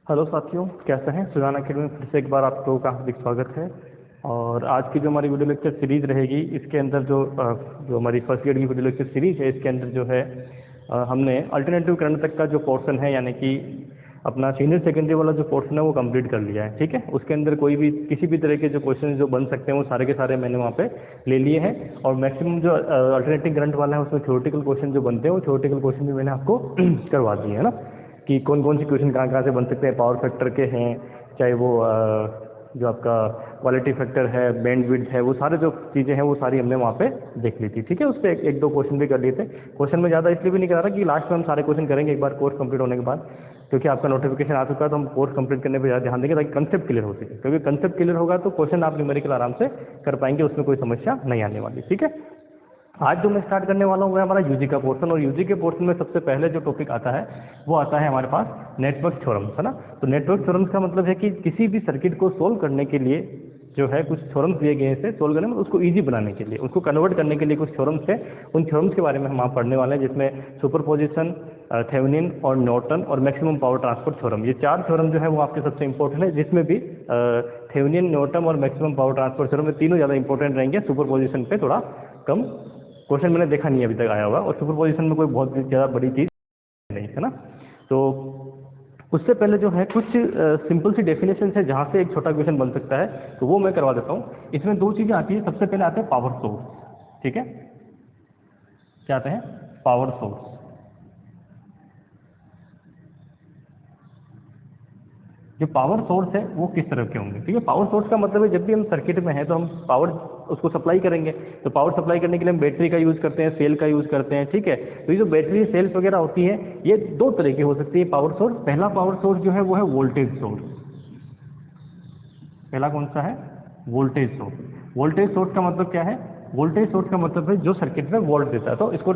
Hello साथियों, कैसे हैं? सुजान अकेडमी में फिर से एक बार आप लोगों का हार्दिक स्वागत है। और आज की जो हमारी वीडियो लेक्चर सीरीज रहेगी, इसके अंदर जो हमारी फर्स्ट ईयर की वीडियो लेक्चर सीरीज है, इसके अंदर जो है हमने अल्टरनेटिव करंट तक का जो पोर्शन है, यानी कि अपना सीनियर सेकेंडरी वाला जो पोर्शन है वो कंप्लीट कर लिया है। ठीक है, उसके अंदर कोई भी किसी भी तरह के जो क्वेश्चन जो बन सकते हैं वो सारे के सारे मैंने वहाँ पे ले लिए हैं। और मैक्सिमम जो अल्टरनेटिव करंट वाला है उसमें थ्योरेटिकल क्वेश्चन जो बनते हैं वो थ्योरेटिकल क्वेश्चन भी मैंने आपको करवा दिए है ना, कि कौन कौन सी क्वेश्चन कहाँ कहाँ से बन सकते हैं। पावर फैक्टर के हैं, चाहे वो जो आपका क्वालिटी फैक्टर है, बैंड विड्थ है, वो सारे जो चीज़ें हैं वो सारी हमने वहाँ पे देख ली थी। ठीक है, उससे एक दो क्वेश्चन भी कर लिए थे। क्वेश्चन में ज़्यादा इसलिए भी नहीं करा रहा कि लास्ट में हम सारे क्वेश्चन करेंगे एक बार कोर्स कंप्लीट होने के बाद, क्योंकि आपका नोटिफिकेशन आ चुका है, तो हम कोर्स कंप्लीट करने पर ज़्यादा ध्यान देंगे ताकि कंसेप्ट क्लियर हो सके। क्योंकि कंसेप्ट क्लियर होगा तो क्वेश्चन आप न्यूमेरिकल आराम से कर पाएंगे, उसमें कोई समस्या नहीं आने वाली। ठीक है, आज जो मैं स्टार्ट करने वाला हूँ वो है हमारा यूजी का पोर्शन। और यूजी के पोर्शन में सबसे पहले जो टॉपिक आता है वो आता है हमारे पास नेटवर्क थ्योरम्स, है ना। तो नेटवर्क थ्योरम्स का मतलब है कि किसी भी सर्किट को सोल्व करने के लिए जो है कुछ थ्योरम्स दिए गए हैं, सोल्व करने में उसको इजी बनाने के लिए, उसको कन्वर्ट करने के लिए कुछ थ्योरम्स है। उन थ्योरम्स के बारे में हम आप पढ़ने वाले हैं, जिसमें सुपरपोजिशन, थेवेनिन और नॉर्टन और मैक्सिमम पावर ट्रांसफर थ्योरम, ये चार थ्योरम जो है वो आपके सबसे इंपॉर्टेंट है। जिसमें भी थेवेनिन, नॉर्टन और मैक्सिमम पावर ट्रांसफर थ्योरम में तीनों ज़्यादा इंपॉर्टेंट रहेंगे। सुपरपोजिशन पे थोड़ा कम क्वेश्चन मैंने देखा नहीं है अभी तक आया हुआ, और सुपरपोजिशन में कोई बहुत ज़्यादा बड़ी चीज़ नहीं है ना। तो उससे पहले जो है कुछ सिंपल सी डेफिनेशन है जहाँ से एक छोटा क्वेश्चन बन सकता है, तो वो मैं करवा देता हूँ। इसमें दो चीज़ें आती है। सबसे पहले आते हैं पावर सोर्स। ठीक है, क्या आते हैं? Power source. जो पावर सोर्स है वो किस तरह के होंगे? ठीक है, पावर सोर्स का मतलब है जब भी हम सर्किट में हैं तो हम पावर उसको सप्लाई करेंगे। तो पावर सप्लाई करने के लिए हम बैटरी का यूज़ करते हैं, सेल का यूज़ करते हैं। ठीक है, तो ये जो बैटरी सेल्स वगैरह होती है ये दो तरह की हो सकती है पावर सोर्स। पहला पावर सोर्स जो है वो है वोल्टेज सोर्स। पहला कौन सा है? Voltage source. वोल्टेज सोर्स का मतलब क्या है? वोल्टेज सोर्स का मतलब है जो सर्किट में वोल्ट देता है। तो इसको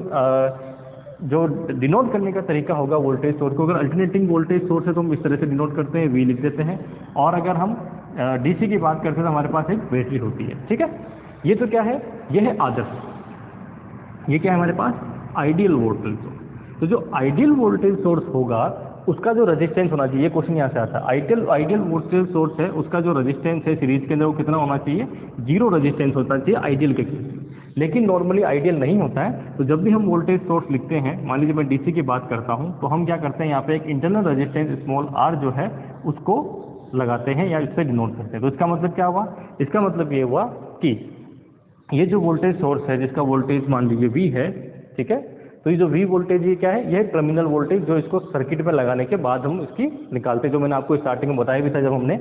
जो डिनोट करने का तरीका होगा वोल्टेज सोर्स को, अगर अल्टरनेटिंग वोल्टेज सोर्स है तो हम इस तरह से डिनोट करते हैं, वी लिख देते हैं। और अगर हम डीसी की बात करते हैं तो हमारे पास एक बैटरी होती है। ठीक है, ये तो क्या है? ये है आदर्श। ये क्या है हमारे पास? Ideal voltage source. तो जो आइडियल वोल्टेज सोर्स होगा उसका जो रेजिस्टेंस होना चाहिए, क्वेश्चन यहाँ से आता है। आइडियल वोल्टेज सोर्स है, उसका जो रेजिस्टेंस है सीरीज के अंदर वो कितना होना चाहिए? जीरो रेजिस्टेंस होना चाहिए आइडियल के केस में। लेकिन नॉर्मली आइडियल नहीं होता है। तो जब भी हम वोल्टेज सोर्स लिखते हैं, मान लीजिए मैं डीसी की बात करता हूं, तो हम क्या करते हैं, यहाँ पे एक इंटरनल रेजिस्टेंस स्मॉल आर जो है उसको लगाते हैं या इससे डिनोट करते हैं। तो इसका मतलब क्या हुआ? इसका मतलब ये हुआ कि ये जो वोल्टेज सोर्स है जिसका वोल्टेज मान लीजिए वी है, ठीक है, तो ये जो वी वोल्टेज ये क्या है? ये टर्मिनल वोल्टेज जो इसको सर्किट में लगाने के बाद हम इसकी निकालते हैं। जो मैंने आपको स्टार्टिंग में बताया भी था जब हमने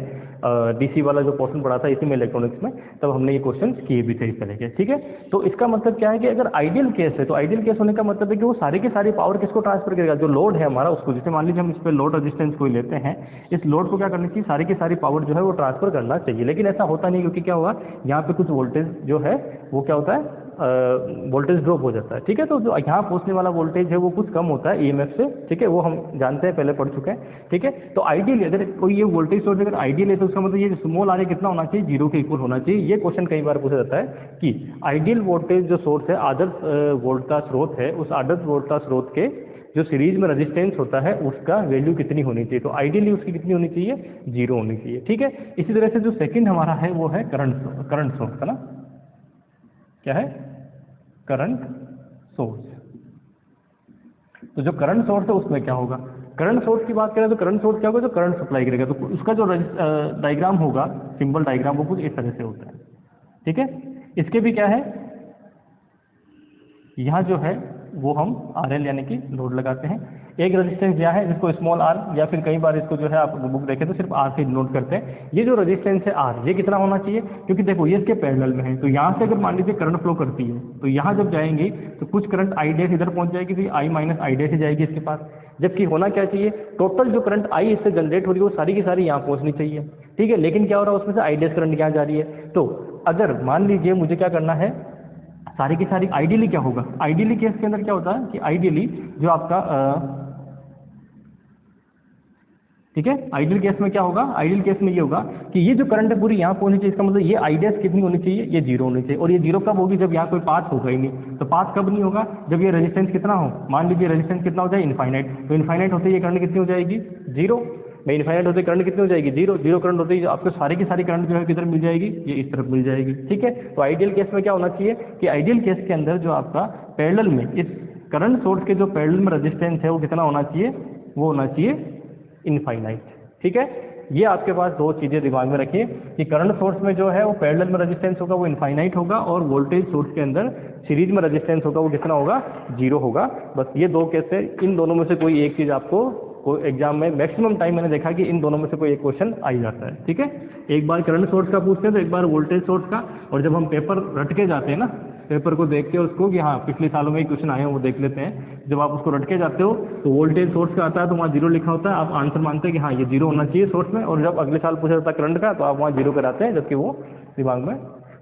डीसी वाला जो पोर्शन पढ़ा था इसी में इलेक्ट्रॉनिक्स में, तब हमने ये क्वेश्चन किए भी थे इस तरह के। ठीक है, तो इसका मतलब क्या है कि अगर आइडियल केस है तो आइडियल केस होने का मतलब है कि वो सारी की सारी पावर किसको ट्रांसफर करेगा? जो लोड है हमारा उसको। जैसे मान लीजिए हम इस पर लोड रेजिस्टेंस कोई लेते हैं, इस लोड को क्या करना चाहिए? सारी की सारी पावर जो है वो ट्रांसफर करना चाहिए। लेकिन ऐसा होता नहीं, क्योंकि क्या हुआ, यहाँ पे कुछ वोल्टेज जो है वो क्या होता है, वोल्टेज ड्रॉप हो जाता है। ठीक है, तो जो यहाँ पहुंचने वाला वोल्टेज है वो कुछ कम होता है ईएमएफ से। ठीक है, वो हम जानते हैं, पहले पढ़ चुके हैं। ठीक है, तो आइडियली अगर कोई ये वोल्टेज सोर्स अगर आइडियल है तो उसका मतलब ये स्मॉल आर कितना होना चाहिए? जीरो के इक्वल होना चाहिए। ये क्वेश्चन कई बार पूछा जाता है कि आइडियल वोल्टेज जो सोर्स है, आदर्श वोल्टता स्रोत है, उस आदर्श वोल्टता स्रोत के जो सीरीज में रेजिस्टेंस होता है उसका वैल्यू कितनी होनी चाहिए? तो आइडियली उसकी कितनी होनी चाहिए? जीरो होनी चाहिए। ठीक है, इसी तरह से जो सेकंड हमारा है वो है करंट सोर्स, है ना। क्या है? Current source. तो जो करंट सोर्स है उसमें क्या होगा? करंट सोर्स की बात करें तो करंट सोर्स क्या होगा? जो करंट सप्लाई करेगा। तो उसका जो डायग्राम होगा, सिंबल डायग्राम, वो कुछ इस तरह से होता है। ठीक है, इसके भी क्या है, यहाँ जो है वो हम RL यानी कि लोड लगाते हैं। एक रेजिस्टेंस दिया है जिसको स्मॉल आर, या फिर कई बार इसको जो है आप बुक देखें तो सिर्फ आर से नोट करते हैं। ये जो रेजिस्टेंस है आर, ये कितना होना चाहिए? क्योंकि देखो ये इसके पैरेलल में है, तो यहाँ से अगर मान लीजिए करंट फ्लो करती है तो यहाँ जब जाएंगी तो कुछ करंट आई डैश इधर पहुँच जाएगी, तो आई माइनस आई डैश ही जाएगी इसके पास। जबकि होना क्या चाहिए? टोटल जो करंट आई इससे जनरेट हो रही है वो सारी की सारी यहाँ पहुँचनी चाहिए। ठीक है, लेकिन क्या हो रहा है, उसमें से आई डैश करंट यहाँ जा रही है। तो अगर मान लीजिए मुझे क्या करना है, सारी की सारी आइडियली क्या होगा? आइडियली केस के अंदर क्या होता है कि आइडियली जो आपका ठीक है, आइडियल केस में क्या होगा? आइडियल केस में ये होगा कि ये जो करंट है पूरी यहाँ पहुंचनी चाहिए। इसका मतलब ये आई डैश कितनी होनी चाहिए? ये जीरो होनी चाहिए। और ये जीरो कब होगी? जब यहाँ कोई पाथ होगा ही नहीं। तो पाथ कब नहीं होगा? जब ये रेजिस्टेंस कितना हो, मान लीजिए रेजिस्टेंस कितना हो जाए? इनफाइनाइट। तो इनफाइनाइट होते ही ये करंट कितनी हो जाएगी? जीरो। मैं इनफाइनाइट होते करंट कितनी हो जाएगी, जीरो। जीरो करंट होते ही आपको सारी की सारी करंट जो है किधर मिल जाएगी, ये इस तरफ मिल जाएगी। ठीक है, तो आइडियल केस में क्या होना चाहिए कि आइडियल केस के अंदर जो आपका पैरेलल में इस करंट सोर्स के जो पैरेलल में रेजिस्टेंस है वो कितना होना चाहिए, वो होना चाहिए इनफाइनाइट। ठीक है, ये आपके पास दो चीज़ें दिमाग में रखिए कि करंट सोर्स में जो है वो पैरेलल में रेजिस्टेंस होगा वो इनफाइनाइट होगा, और वोल्टेज सोर्स के अंदर सीरीज में रेजिस्टेंस होगा वो कितना होगा, जीरो होगा। बस ये दो केस है, इन दोनों में से कोई एक चीज़ आपको एग्जाम में मैक्सिमम टाइम मैंने देखा कि इन दोनों में से कोई एक क्वेश्चन आ ही जाता है। ठीक है, एक बार करंट सोर्स का पूछते हैं तो एक बार वोल्टेज सोर्स का, और जब हम पेपर रट के जाते हैं ना, पेपर को देख के उसको कि हाँ पिछले सालों में ही क्वेश्चन आए हैं वो देख लेते हैं, जब आप उसको रट के जाते हो तो वोल्टेज सोर्स का आता है तो वहाँ जीरो लिखा होता है, आप आंसर मानते हैं कि हाँ ये जीरो होना चाहिए सोर्स में, और जब अगले साल पूछा जाता है करंट का तो आप वहाँ जीरो कराते हैं, जबकि वो दिमाग में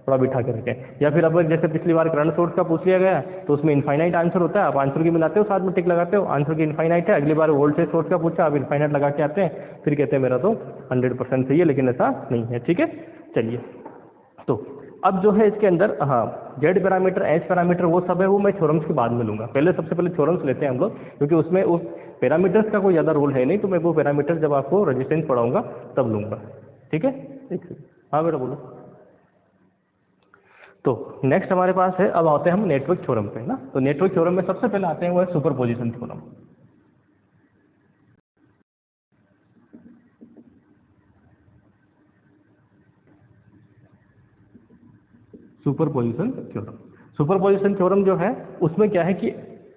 थोड़ा बिठा के रखें। या फिर अब जैसे पिछली बार करंट सोर्स का पूछ लिया गया तो उसमें इनफाइनाइट आंसर होता है, आप आंसर की मिलाते हो, साथ में टिक लगाते हो, आंसर की इनफाइनाइट है। अगली बार वोल्टेज सोर्स का पूछा, आप इनफाइनाइट लगा के आते हैं, फिर कहते हैं मेरा तो 100% सही है, लेकिन ऐसा नहीं है। ठीक है, चलिए तो अब जो है इसके अंदर हाँ जेड पैरामीटर, एच पैरामीटर वो सब है, वो मैं थ्योरम्स के बाद में लूँगा। पहले सबसे पहले थ्योरम्स लेते हैं हम लोग, क्योंकि उसमें उस पैरामीटर्स का कोई ज़्यादा रोल है नहीं, तो मैं वो पैरामीटर जब आपको रेजिस्टेंस पढ़ाऊंगा तब लूँगा। ठीक है, एक सेकंड, हाँ बेटा बोलो। तो नेक्स्ट हमारे पास है, अब आते हैं हम नेटवर्क थ्योरम पे ना। तो नेटवर्क थ्योरम में सबसे पहले आते हैं वो है superposition theorem. Superposition theorem, superposition theorem जो है उसमें क्या है कि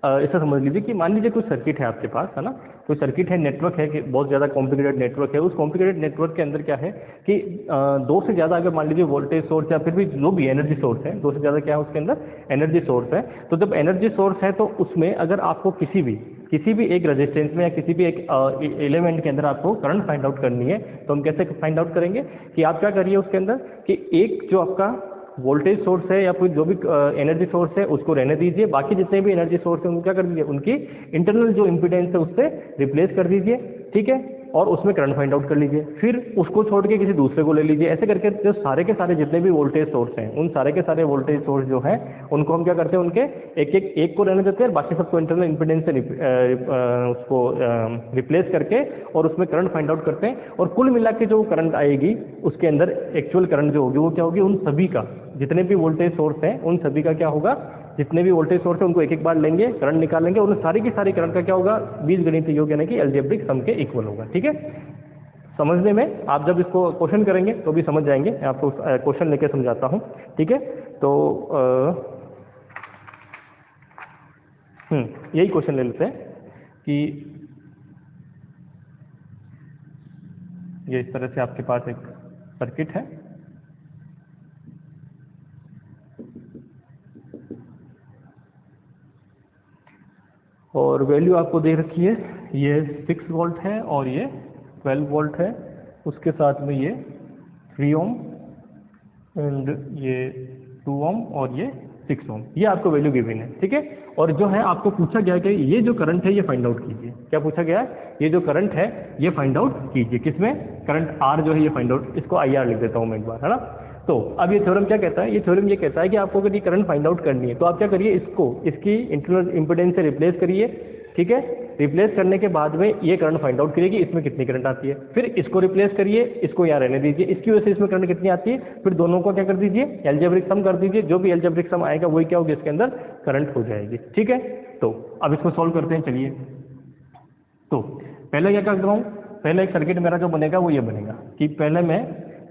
ऐसा समझ लीजिए कि मान लीजिए कोई सर्किट है आपके पास, है ना, कोई सर्किट है, नेटवर्क है कि बहुत ज़्यादा कॉम्प्लिकेटेड नेटवर्क है। उस कॉम्प्लिकेटेड नेटवर्क के अंदर क्या है कि दो से ज़्यादा अगर मान लीजिए वोल्टेज सोर्स या फिर भी जो भी एनर्जी सोर्स है, दो से ज़्यादा क्या है उसके अंदर एनर्जी सोर्स है। तो जब एनर्जी सोर्स है तो उसमें अगर आपको किसी भी एक रेजिस्टेंस में या किसी भी एक एलिमेंट के अंदर आपको करंट फाइंड आउट करनी है, तो हम कैसे फाइंड आउट करेंगे कि आप क्या करिए उसके अंदर कि एक जो आपका वोल्टेज सोर्स है या फिर जो भी एनर्जी सोर्स है उसको रहने दीजिए, बाकी जितने भी एनर्जी सोर्स है उनको क्या कर दीजिए, उनकी इंटरनल जो इम्पीडेंस है उससे रिप्लेस कर दीजिए। ठीक है, और उसमें करंट फाइंड आउट कर लीजिए, फिर उसको छोड़ के किसी दूसरे को ले लीजिए। ऐसे करके जो सारे के सारे जितने भी वोल्टेज सोर्स हैं, उन सारे के सारे वोल्टेज सोर्स जो हैं उनको हम क्या करते हैं, उनके एक को रहने देते हैं, बाकी सबको इंटरनल इम्पीडेंस से उसको रिप्लेस करके और उसमें करंट फाइंड आउट करते हैं। और कुल मिला के जो करंट आएगी उसके अंदर एक्चुअल करंट जो होगी वो क्या होगी, उन सभी का जितने भी वोल्टेज सोर्स हैं उन सभी का क्या होगा, जितने भी वोल्टेज सोर्स है उनको एक एक बार लेंगे, करंट निकालेंगे, और उन सारी की सारी करंट का क्या होगा, बीजगणितीय योग यानी कि अलजेब्रिक सम के इक्वल होगा। ठीक है, समझने में आप जब इसको क्वेश्चन करेंगे तो भी समझ जाएंगे, मैं आपको क्वेश्चन लेके समझाता हूँ। ठीक है, तो यही क्वेश्चन ले लेते हैं कि ये इस तरह से आपके पास एक सर्किट है, और वैल्यू आपको दे रखी है, ये 6 वोल्ट है और ये 12 वोल्ट है, उसके साथ में ये 3 ओम एंड ये 2 ओम और ये 6 ओम, ये आपको वैल्यू गिवन है। ठीक है, और जो है आपको पूछा गया कि ये जो करंट है ये फाइंड आउट कीजिए। क्या पूछा गया है, ये जो करंट है ये फाइंड आउट कीजिए, किसमें, करंट आर जो है ये फाइंड आउट, इसको आई आर लिख देता हूँ मैं एक बार, है ना। तो अब ये थ्योरम क्या कहता है, ये थ्योरम ये कहता है कि आपको अगर ये करंट फाइंड आउट करनी है तो आप क्या करिए, इसकी इंटरनल इम्पीडेंस से रिप्लेस करिए। ठीक है, रिप्लेस करने के बाद में ये करंट फाइंड आउट करिए कि इसमें कितनी करंट आती है, फिर इसको रिप्लेस करिए, इसको यहाँ रहने दीजिए, इसकी वजह से इसमें करंट कितनी आती है, फिर दोनों को क्या कर दीजिए, अलजेब्रिक सम कर दीजिए, जो भी अलजेब्रिक सम आएगा वही क्या होगी, इसके अंदर करंट हो जाएगी। ठीक है, तो अब इसको सॉल्व करते हैं, चलिए। तो पहले क्या करता हूँ, पहले एक सर्किट मेरा जो बनेगा वो ये बनेगा कि पहले मैं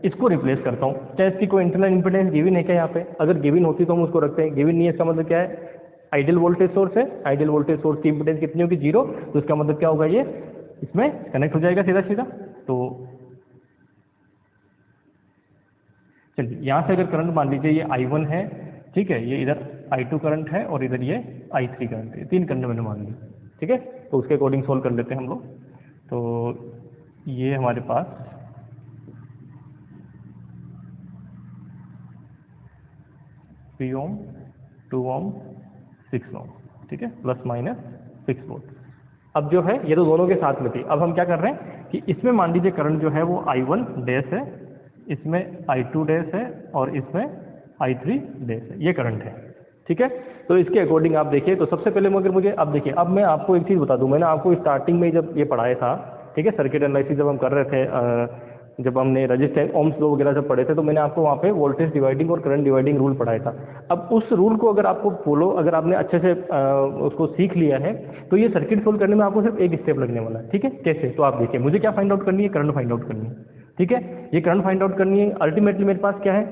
इसको रिप्लेस करता हूँ, चाहे इसकी कोई इंटरनल इंपीडेंस गिवन है क्या, यहाँ पे अगर गिवन होती तो हम उसको रखते हैं, गिवन नहीं है इसका मतलब क्या है, आइडियल वोल्टेज सोर्स है, आइडियल वोल्टेज सोर्स की इंपीडेंस कितनी होगी, 0, तो इसका मतलब क्या होगा, ये इसमें कनेक्ट हो जाएगा सीधा सीधा। तो चलिए यहाँ से अगर करंट मान लीजिए ये I1 है, ठीक है, ये इधर I2 करंट है और इधर ये I3 करंट है, 3 करंट मैंने मान ली। ठीक है, तो उसके अकॉर्डिंग सोल्व कर लेते हैं हम लोग। तो ये हमारे पास 3 ओम 2 ओम 6 ओम, ठीक है, प्लस माइनस 6 वोल्ट। अब जो है ये तो दोनों के साथ में थी, अब हम क्या कर रहे हैं कि इसमें मान लीजिए करंट जो है वो I1 डैश है, इसमें I2 डैश है और इसमें I3 डैश है, ये करंट है। ठीक है, तो इसके अकॉर्डिंग आप देखिए, तो सबसे पहले मगर मुझे अब देखिए, अब मैं आपको एक चीज़ बता दूं, मैंने आपको स्टार्टिंग में जब ये पढ़ाया था ठीक है, सर्किट एनालिसिस जब हम कर रहे थे, जब हमने रजिस्टेंस ओम्स लॉ वगैरह जब पढ़े थे, तो मैंने आपको वहाँ पे वोल्टेज डिवाइडिंग और करंट डिवाइडिंग रूल पढ़ाया था। अब उस रूल को अगर आपको फॉलो, अगर आपने अच्छे से उसको सीख लिया है, तो ये सर्किट सोल्व करने में आपको सिर्फ एक स्टेप लगने वाला है। ठीक है, कैसे? तो आप देखिए, मुझे क्या फाइंड आउट करनी है? करंट फाइंड आउट करनी है। ठीक है, ये करंट फाइंड आउट करनी है। अल्टीमेटली मेरे पास क्या है,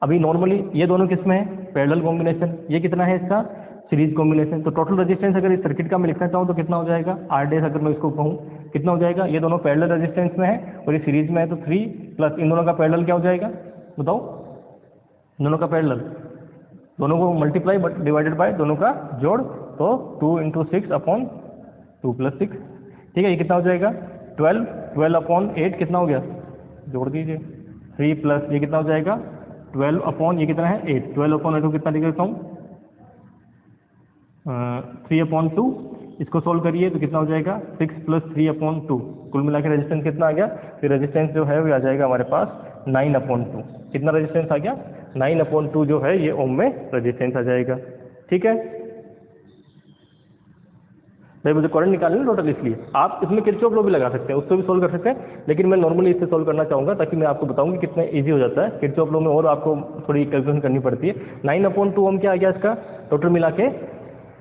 अभी नॉर्मली ये दोनों किस में है? Parallel combination. ये कितना है इसका? Series combination. तो टोटल रेजिस्टेंस अगर इस सर्किट का मैं लिखना चाहूँ तो कितना हो जाएगा? आर डेज अगर मैं इसको कहूँ कितना हो जाएगा? ये दोनों पैरेलल रेजिस्टेंस में है और ये सीरीज में है, तो 3 प्लस इन दोनों का पैरेलल क्या हो जाएगा? बताओ, दोनों का पैरेलल, दोनों को मल्टीप्लाई बट डिवाइडेड बाय दोनों का जोड़, तो 2 × 6 अपॉन 2 + 6। ठीक है, ये कितना हो जाएगा? 12, 12 अपॉन 8 कितना हो गया? जोड़ दीजिए, 3 प्लस ये कितना हो जाएगा? 12 अपॉन ये कितना है? 8। 12 अपॉन 8 को कितना लिख देता हूँ? 3/2। इसको सोल्व करिए तो कितना हो जाएगा? 6 + 3/2। कुल मिला के रेजिस्टेंस कितना आ गया? फिर रेजिस्टेंस जो है वो आ जाएगा हमारे पास 9/2। कितना रेजिस्टेंस आ गया? 9/2 जो है ये ओम में रेजिस्टेंस आ जाएगा। ठीक है भाई, मुझे करंट निकालना है टोटल, इसलिए आप इसमें किरचॉफ लॉ भी लगा सकते हैं, उससे भी सोल्व कर सकते हैं, लेकिन मैं नॉर्मली इससे सोल्व करना चाहूँगा ताकि मैं आपको बताऊँ कि कितना ईजी हो जाता है। किरचॉफ लॉ में और आपको थोड़ी कैलकुलेशन करनी पड़ती है। 9/2 ओम क्या आ गया इसका? टोटल मिला के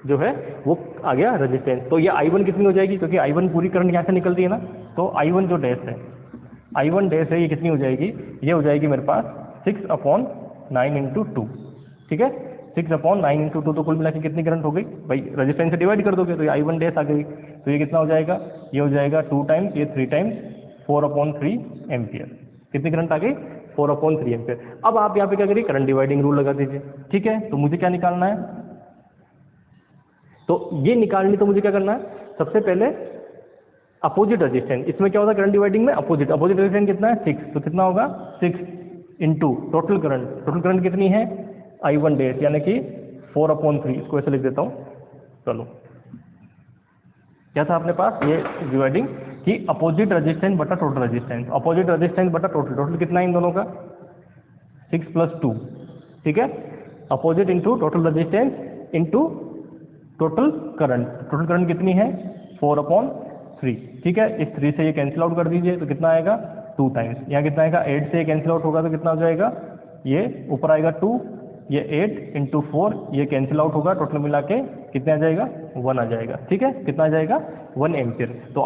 जो है वो आ गया रेजिस्टेंस। तो ये I1 कितनी हो जाएगी? क्योंकि I1 पूरी करंट यहाँ से निकलती है ना, तो I1 जो डैश है, I1 डैश है, ये कितनी हो जाएगी? ये हो जाएगी मेरे पास 6/9 × 2। ठीक है, 6/9 × 2, तो कुल मिला के कितनी करंट हो गई भाई? रेजिस्टेंस से डिवाइड कर दोगे तो ये I1 डैश आ गई, तो ये कितना हो जाएगा? ये हो जाएगा 2 टाइम्स, ये 3 टाइम्स 4/3 एम्पियर। कितनी करंट आ गई? 4/3 एम्पियर। अब आप यहाँ पे क्या करिए? करंट डिवाइडिंग रूल लगा दीजिए। ठीक है, तो मुझे क्या निकालना है? तो ये निकालनी, तो मुझे क्या करना है? सबसे पहले अपोजिट रेजिस्टेंस। इसमें क्या होता है करंट डिवाइडिंग में? अपोजिट। अपोजिट रेजिस्टेंस कितना है? 6। तो कितना होगा? 6 × टोटल करंट। टोटल करंट कितनी है? I1 डैश, यानी कि 4/3। इसको ऐसे लिख देता हूँ। चलो, क्या था अपने पास? ये डिवाइडिंग कि अपोजिट रेजिस्टेंस बटा टोटल रेजिस्टेंस। अपोजिट रेजिस्टेंस बटा टोटल। टोटल कितना है इन दोनों का? 6 + 2। ठीक है, opposite into total resistance into total current. Total current कितनी है? 4/3। ठीक है, इस 3 से ये कैंसिल आउट कर दीजिए तो कितना आएगा? 2 टाइम्स। यहाँ कितना आएगा? 8 से कैंसिल आउट होगा तो कितना हो जाएगा? ये ऊपर आएगा 2, ये 8 × 4, ये कैंसिल आउट होगा, टोटल मिला के कितना आ जाएगा? 1 आ जाएगा। ठीक है, कितना आ जाएगा? 1 एम्पियर। तो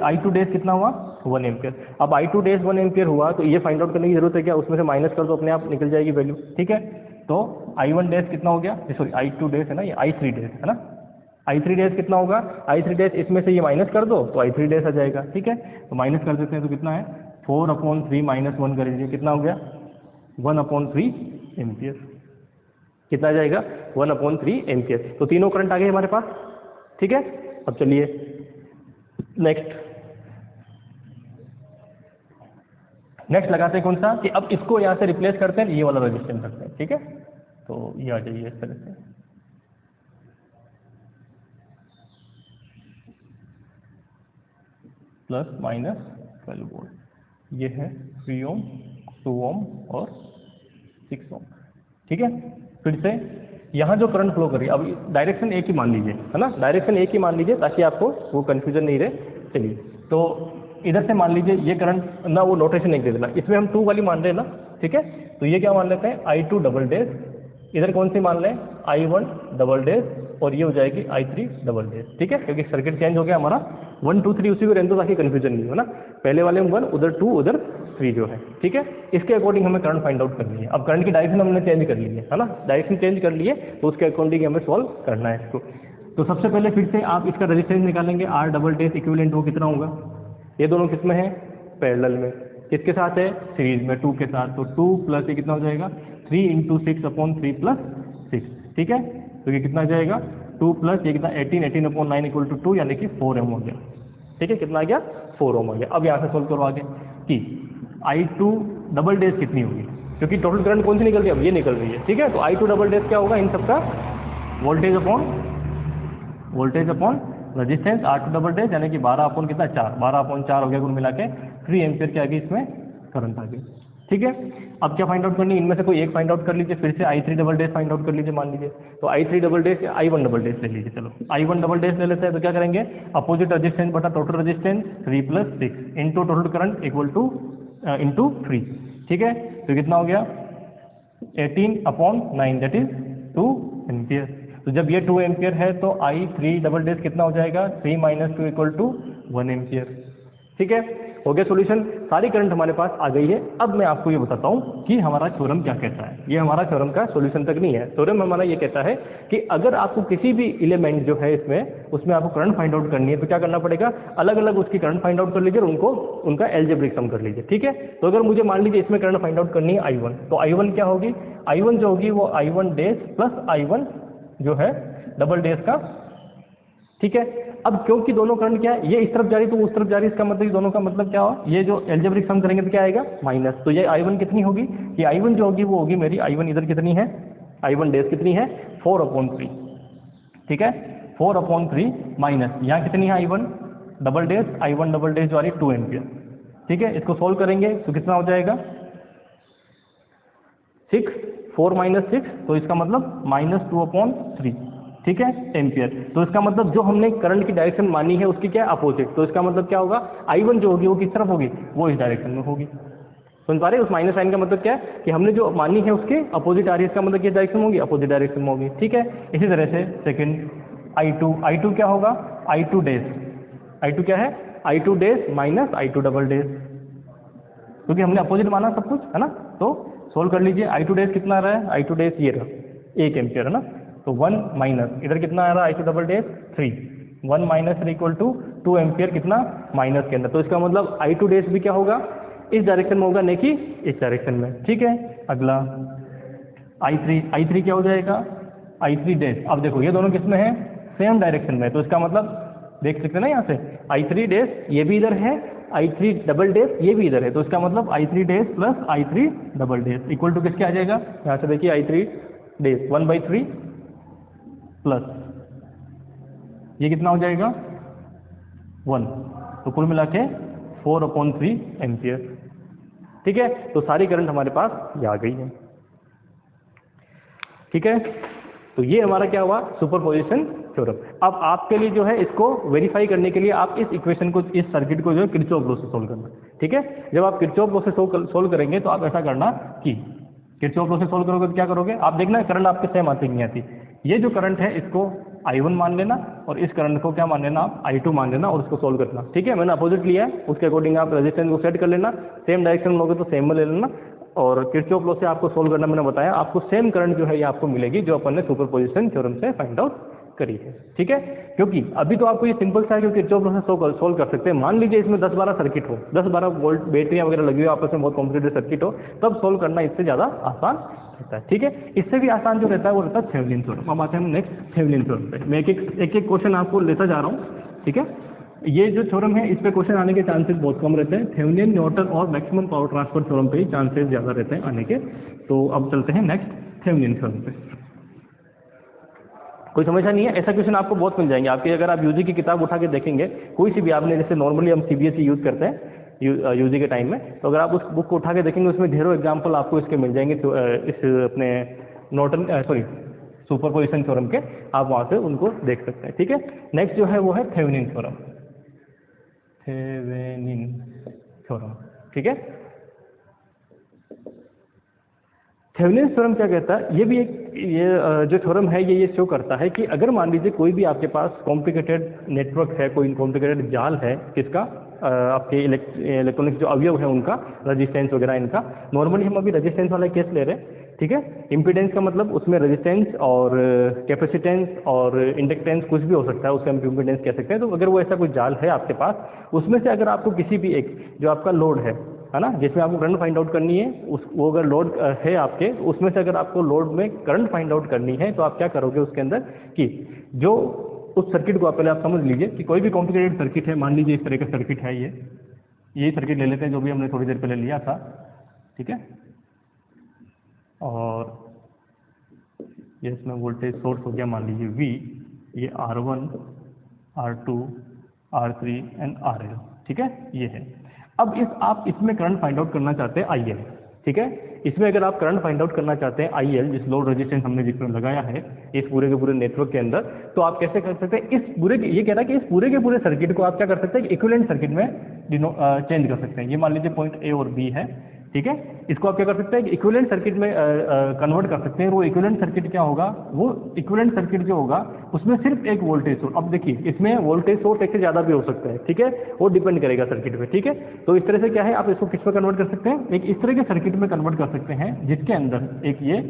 I2 डैश कितना हुआ? 1 एम्पियर। अब I2 डैश 1 एम्पियर हुआ तो ये फाइंड आउट करने की जरूरत है क्या? उसमें से माइनस कर दो, अपने आप निकल जाएगी वैल्यू। ठीक है, तो I1 डैश कितना हो गया? सॉरी, I2 डैश है ना, ये I3 डैश है ना। I3 डैश कितना होगा? I3 डैश इसमें से ये माइनस कर दो तो I3 डैश आ जाएगा। ठीक है, तो माइनस कर देते हैं, तो कितना है? 4/3 - 1 कर दीजिए, कितना हो गया? 1/3 एम्पियर। कितना आ जाएगा? 1/3 एम्पियर। तो तीनों करंट आ गए हमारे पास। ठीक है, अब चलिए नेक्स्ट लगाते हैं कौन सा? कि अब इसको यहाँ से रिप्लेस करते हैं, ये वाला रेजिस्टेंस रखते हैं। ठीक है, तो ये आ जाइए इस तरह से। ±12 वोल्ट। ये है 3 ओम, 2 ओम और 6 ओम। ठीक है, फिर से यहाँ जो करंट फ्लो कर रही है, अब डायरेक्शन एक ही मान लीजिए, है ना, डायरेक्शन एक ही मान लीजिए ताकि आपको वो कन्फ्यूजन नहीं रहे। चलिए, तो इधर से मान लीजिए ये करंट ना, वो नोटेशन एक दे देना, इसमें हम 2 वाली मान रहे हैं ना। ठीक है, तो ये क्या मान लेते हैं? I2 double dash. इधर कौन सी मान लें? I1 डबल डैश, और ये हो जाएगी I3 डबल डैश। ठीक है, क्योंकि सर्किट चेंज हो गया हमारा। 1 2 3 उसी में रहने दो ताकि कन्फ्यूजन नहीं हो ना। पहले वाले में 1, उधर 2, उधर 3 जो है। ठीक है, इसके अकॉर्डिंग हमें करंट फाइंड आउट करनी है। अब करंट की डायरेक्शन हमने चेंज कर ली है ना, डायरेक्शन चेंज कर लिए, तो उसके अकॉर्डिंग हमें सॉल्व करना है इसको। तो सबसे पहले फिर से आप इसका रेजिस्टेंस निकालेंगे। R डबल डैश इक्विवेलेंट वो कितना होगा? ये दोनों किस में है? पैरेलल में। किसके साथ है? सीरीज में, 2 के साथ। तो 2 प्लस ये कितना हो जाएगा? 3 × 6/3 + 6। ठीक है, तो ये कितना आ जाएगा? 2 प्लस ये कितना? 18, 18/9 = 2, यानी कि 4 ओम हो गया। ठीक है, कितना आ गया? 4 ओम हो गया। अब यहाँ से सोल्व करो आगे कि I2 डबल डैश कितनी होगी, क्योंकि टोटल करंट कौन सी निकल रही है? अब ये निकल रही है। ठीक है, तो I2 डबल डैश क्या होगा? इन सबका voltage upon resistance R2 double dash, यानी कि 12 अपॉन कितना? 4। 12/4 हो गया कुल मिला के। 3 एम्पियर के आगे इसमें करंट आ गई। ठीक है। अब क्या फाइंड आउट करनी है, इनमें से कोई एक फाइंड आउट कर लीजिए, फिर से I3 double dash find out कर लीजिए मान लीजिए। तो I3 डबल डैश या I1 डबल डैश ले लीजिए। चलो I1 डबल डैश ले लेते हैं, तो क्या करेंगे, अपोजिट रेजिस्टेंस बटा total resistance 3 + 6 into total current equal two into 3। ठीक है, तो कितना हो गया 18/9 दैट इज 2 एम्पियर। तो जब ये 2 एम्पियर है तो I3 डबल डैश कितना हो जाएगा 3 - 2 = 1 एम्पियर। ठीक है, हो गया सॉल्यूशन, सारी करंट हमारे पास आ गई है। अब मैं आपको ये बताता हूँ कि हमारा थ्योरम क्या कहता है। ये हमारा थ्योरम का सॉल्यूशन तक नहीं है, थ्योरम हमारा ये कहता है कि अगर आपको किसी भी एलिमेंट जो है इसमें उसमें आपको करंट फाइंड आउट करनी है तो क्या करना पड़ेगा, अलग अलग उसकी करंट फाइंड आउट कर लीजिए और उनको उनका एल्जेब्रिक सम कर लीजिए। ठीक है, तो अगर मुझे मान लीजिए इसमें करंट फाइंड आउट करनी है I1, तो I1 क्या होगी, I1 जो होगी वो I1 डैश प्लस I1 जो है डबल डैश का। ठीक है, अब क्योंकि दोनों करंट क्या है, ये इस तरफ जा रही तो उस तरफ जा रही, इसका मतलब दोनों का मतलब क्या हुआ, ये जो एल्जेब्रिक सम करेंगे तो क्या आएगा माइनस। तो ये I1 कितनी होगी, ये I1 जो होगी वो होगी मेरी I1 इधर कितनी है, I1 डैश कितनी है 4/3। ठीक है, 4/3 माइनस यहाँ कितनी है I1 double dash, I1 double dash जो आ रही 2 एम्पियर। ठीक है, इसको सोल्व करेंगे तो कितना हो जाएगा 6, 4 - 6, तो इसका मतलब -2/3। ठीक है, एम्पियर। तो इसका मतलब जो हमने करंट की डायरेक्शन मानी है उसकी क्या है अपोजिट, तो इसका मतलब क्या होगा I1 जो होगी वो किस तरफ होगी, वो इस डायरेक्शन में होगी। समझ पा रहे हैं, उस माइनस साइन का मतलब क्या है कि हमने जो मानी है उसके अपोजिट आ रही है, इसका मतलब किस डायरेक्शन में होगी, अपोजिट डायरेक्शन में होगी। ठीक है, इसी तरह से सेकंड I2 क्या होगा I2 डैश, I2 क्या है I2 dash minus I2 double dash, क्योंकि हमने अपोजिट माना सब कुछ है ना। तो सोल्व कर लीजिए, I2 डैश कितना आ रहा है, I2 डैश ये रहा 1 एम्पियर है ना, तो 1 माइनस इधर कितना आ रहा है I2 डबल डैश 3, 1 - 3 = 2 एम्पियर कितना माइनस के अंदर। तो इसका मतलब I2 डैश भी क्या होगा इस डायरेक्शन में होगा, नहीं कि इस डायरेक्शन में। ठीक है, अगला I3 क्या हो जाएगा I3 डैश। अब देखो ये दोनों किसमें है, सेम डायरेक्शन में, तो इसका मतलब देख सकते हैं ना यहाँ से I3 डैश ये भी इधर है, I3 डबल डैश ये भी इधर है, तो इसका मतलब I3 dash plus I3 double dash equal to किसके आ जाएगा, यहाँ से देखिए I3 डैश 1/3 प्लस ये कितना हो जाएगा 1, तो कुल मिला के 4/3 एम्पियर। ठीक है, तो सारी करंट हमारे पास ये आ गई है। ठीक है, तो ये हमारा क्या हुआ सुपरपोजिशन थ्योरम। अब आपके लिए जो है इसको वेरीफाई करने के लिए आप इस इक्वेशन को, इस सर्किट को जो है किरचॉफ लॉ से सोल्व करना। ठीक है, जब आप किरचॉफ लॉ से सोल्व करेंगे तो आप ऐसा करना कि किरचॉफ लॉ से सोल्व करोगे तो क्या करोगे, आप देखना करंट आपके सेम आती नहीं आती। ये जो करंट है इसको I1 मान लेना और इस करंट को क्या मान लेना आप I2 मान लेना और उसको सोल्व करना। ठीक है, मैंने अपोजिट लिया है, उसके अकॉर्डिंग आप रेजिस्टेंस को सेट कर लेना, सेम डायरेक्शन में लोगे तो सेम में ले लेना, और किरचॉफ लॉ से आपको सोल्व करना मैंने बताया, आपको सेम करंट जो है ये आपको मिलेगी जो अपन ने सुपरपोजिशन थ्योरम से फाइंड आउट करी है। ठीक है, क्योंकि अभी तो आपको ये सिंपल सा है क्योंकि किरचॉफ लॉ से सोल्व कर सकते हैं। मान लीजिए इसमें 10-12 सर्किट हो, 10-12 वोल्ट बैटरियां वगैरह लगी हुई आपस में बहुत कॉम्प्लिकेटेड सर्किट हो, तब सोल्व करना इससे ज़्यादा आसान रहता है। ठीक है, इससे भी आसान जो रहता है वो रहता है थेवेनिन थ्योरम। अब आते हैं हम नेक्स्ट थेवेनिन थ्योरम पे। मैं एक एक क्वेश्चन आपको लेता जा रहा हूँ। ठीक है, ये जो थ्योरम है इस पे क्वेश्चन आने के चांसेस बहुत कम रहते हैं, थेवेनिन, नॉर्टन और मैक्सिमम पावर ट्रांसफर थ्योरम पे ही चांसेस ज़्यादा रहते हैं आने के। तो अब चलते हैं नेक्स्ट थेवेनिन थ्योरम पे। कोई समस्या नहीं है, ऐसा क्वेश्चन आपको बहुत मिल जाएंगे आपके, अगर आप यूजी की किताब उठा के देखेंगे कोई सी भी, आपने जैसे नॉर्मली हम CBSE यूज़ करते हैं यूजी के टाइम में, तो अगर आप उस बुक को उठा के देखेंगे उसमें ढेरों एग्जाम्पल आपको इसके मिल जाएंगे, इस अपने नॉर्टन सुपरपोजिशन थ्योरम के, आप वहाँ से उनको देख सकते हैं। ठीक है, नेक्स्ट जो है वो है थेवेनिन थ्योरम, थेवेनिन थ्योरम। ठीक है, थेवेनिन थ्योरम क्या कहता है, ये भी एक जो थ्योरम है ये शो करता है कि अगर मान लीजिए कोई भी आपके पास कॉम्प्लिकेटेड नेटवर्क है, कोई कॉम्प्लिकेटेड जाल है किसका, आपके इलेक्ट्रॉनिक्स जो अवयव है उनका, रेजिस्टेंस वगैरह इनका, नॉर्मली हम अभी रेजिस्टेंस वाला केस ले रहे हैं। ठीक है, इम्पीडेंस का मतलब उसमें रेजिस्टेंस और कैपेसिटेंस और इंडक्टेंस कुछ भी हो सकता है, उसका हम इम्पीडेंस कह सकते हैं। तो अगर वो ऐसा कोई जाल है आपके पास, उसमें से अगर आपको किसी भी एक जो आपका लोड है ना, जिसमें आपको करंट फाइंड आउट करनी है, वो अगर लोड है आपके, उसमें से अगर आपको लोड में करंट फाइंड आउट करनी है तो आप क्या करोगे उसके अंदर कि जो उस सर्किट को आप पहले आप समझ लीजिए कि कोई भी कॉम्प्लिकेटेड सर्किट है, मान लीजिए इस तरह का सर्किट है, ये सर्किट ले लेते हैं जो भी हमने थोड़ी देर पहले लिया था। ठीक है, और ये इसमें वोल्टेज सोर्स हो गया मान लीजिए V, ये R1, R2, R3 and RL। ठीक है, ये है। अब आप इसमें करंट फाइंड आउट करना चाहते हैं IL। ठीक है। इसमें अगर आप करंट फाइंड आउट करना चाहते हैं IL, जिस लोड रेजिस्टेंस हमने जिसमें लगाया है इस पूरे के पूरे नेटवर्क के अंदर, तो आप कैसे कर सकते हैं, इस पूरे ये कह रहा है कि इस पूरे के पूरे सर्किट को आप क्या कर सकते हैं, इक्विवेलेंट सर्किट में चेंज कर सकते हैं। ये मान लीजिए पॉइंट A और B है, ठीक है। इसको आप क्या कर सकते हैं, इक्विवेलेंट सर्किट में कन्वर्ट कर सकते हैं। वो इक्विवेलेंट सर्किट क्या होगा, वो इक्विवेलेंट सर्किट जो होगा उसमें सिर्फ एक वोल्टेज सोर्स, अब देखिए इसमें वोल्टेज सोर्स एक से ज़्यादा भी हो सकता है, ठीक है, वो डिपेंड करेगा सर्किट पे, ठीक है। तो इस तरह से क्या है, आप इसको किस में कन्वर्ट कर सकते हैं, एक इस तरह के सर्किट में कन्वर्ट कर सकते हैं जिसके अंदर एक ये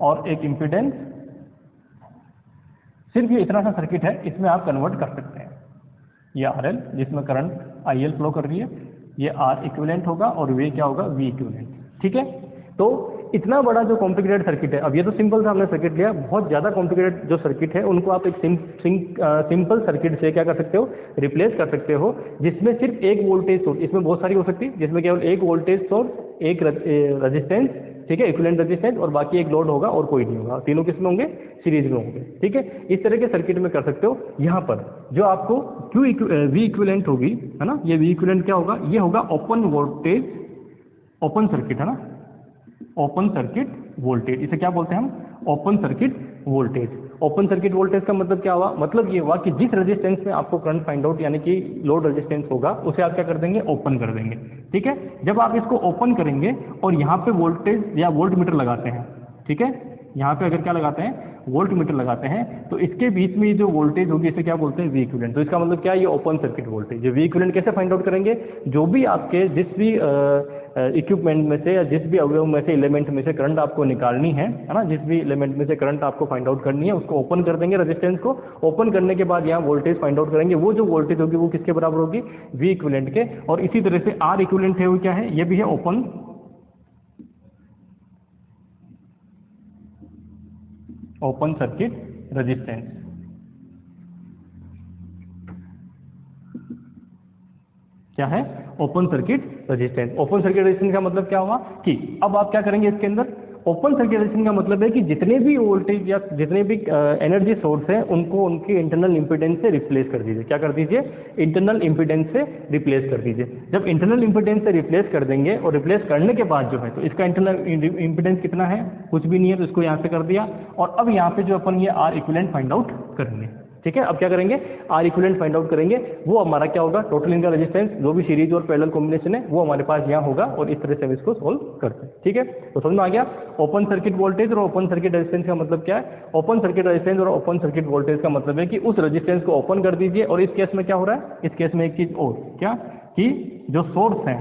और एक इम्पीडेंस, सिर्फ ये इतना सा सर्किट है, इसमें आप कन्वर्ट कर सकते हैं। ये RL जिसमें करंट IL फ्लो कर रही है, ये R इक्विवेलेंट होगा और वे क्या होगा, V इक्विवेलेंट, ठीक है। तो इतना बड़ा जो कॉम्प्लिकेटेड सर्किट है, अब ये तो सिंपल सा हमने सर्किट लिया, बहुत ज़्यादा कॉम्प्लिकेटेड जो सर्किट है उनको आप एक सिंपल सर्किट से क्या कर सकते हो, रिप्लेस कर सकते हो, जिसमें सिर्फ एक वोल्टेज सोर्स, इसमें बहुत सारी हो सकती है, जिसमें केवल एक वोल्टेज सोर्स, एक रेजिस्टेंस, ठीक है, इक्विवेलेंट रेजिस्टेंस, और बाकी एक लोड होगा और कोई नहीं होगा, तीनों किसमें होंगे, सीरीज में होंगे, ठीक है। इस तरह के सर्किट में कर सकते हो। यहाँ पर जो आपको V इक्विवेलेंट होगी, है ना, ये V इक्विवेलेंट क्या होगा, ये होगा ओपन वोल्टेज, ओपन सर्किट, है ना, ओपन सर्किट वोल्टेज, इसे क्या बोलते हैं हम, open circuit voltage. Open circuit voltage का मतलब क्या हुआ, मतलब ये हुआ कि जिस रेजिस्टेंस में आपको करंट फाइंड आउट यानी कि लोड रेजिस्टेंस होगा उसे आप क्या कर देंगे, ओपन कर देंगे, ठीक है। जब आप इसको ओपन करेंगे और यहाँ पे वोल्टेज या वोल्ट मीटर लगाते हैं, ठीक है, यहाँ पे अगर क्या लगाते हैं, वोल्ट मीटर लगाते हैं, तो इसके बीच में जो वोल्टेज होगी इसे क्या बोलते हैं, V इक्विवेलेंट। तो इसका मतलब क्या है, ये ओपन सर्किट वोल्टेज। ये V इक्विवेलेंट कैसे फाइंड आउट करेंगे, जो भी आपके जिस भी इक्विपमेंट में से या जिस भी अवयव में से, एलिमेंट में से करंट आपको निकालनी है ना, जिस भी एलिमेंट में से करंट आपको फाइंड आउट करनी है, उसको ओपन कर देंगे, रेजिस्टेंस को ओपन करने के बाद यहाँ वोल्टेज फाइंड आउट करेंगे। वो जो वोल्टेज होगी वो किसके बराबर होगी, V इक्विवेलेंट के। और इसी तरह से R इक्विवेलेंट है वो क्या है, ये भी है ओपन सर्किट रेजिस्टेंस। क्या है, open circuit resistance. Open circuit resistance का मतलब क्या हुआ कि अब आप क्या करेंगे इसके अंदर, ओपन सर्किट रेजिस्टेंस का मतलब है कि जितने भी वोल्टेज या जितने भी एनर्जी सोर्स हैं उनको उनके इंटरनल इंपीडेंस से रिप्लेस कर दीजिए। क्या कर दीजिए, इंटरनल इंपीडेंस से रिप्लेस कर दीजिए। जब इंटरनल इंपीडेंस से रिप्लेस कर देंगे और रिप्लेस करने के बाद जो है, तो इसका इंटरनल इंपीडेंस कितना है, कुछ भी नहीं है, तो इसको यहाँ से कर दिया। और अब यहाँ पे जो अपन ये R इक्विवेलेंट फाइंड आउट करेंगे, ठीक है। अब क्या करेंगे, R इक्विवेलेंट फाइंड आउट करेंगे। वो हमारा क्या होगा, टोटल इनका रेजिस्टेंस जो भी सीरीज और पैरेलल कॉम्बिनेशन है वो हमारे पास यहाँ होगा, और इस तरह से हम इसको सोल्व करते हैं, ठीक है। तो समझ में आ गया, ओपन सर्किट वोल्टेज और ओपन सर्किट रेजिस्टेंस का मतलब क्या है। ओपन सर्किट रेजिस्टेंस और ओपन सर्किट वोल्टेज का मतलब है कि उस रेजिस्टेंस को ओपन कर दीजिए। और इस केस में क्या हो रहा है, इस केस में एक चीज और क्या, कि जो सोर्स है,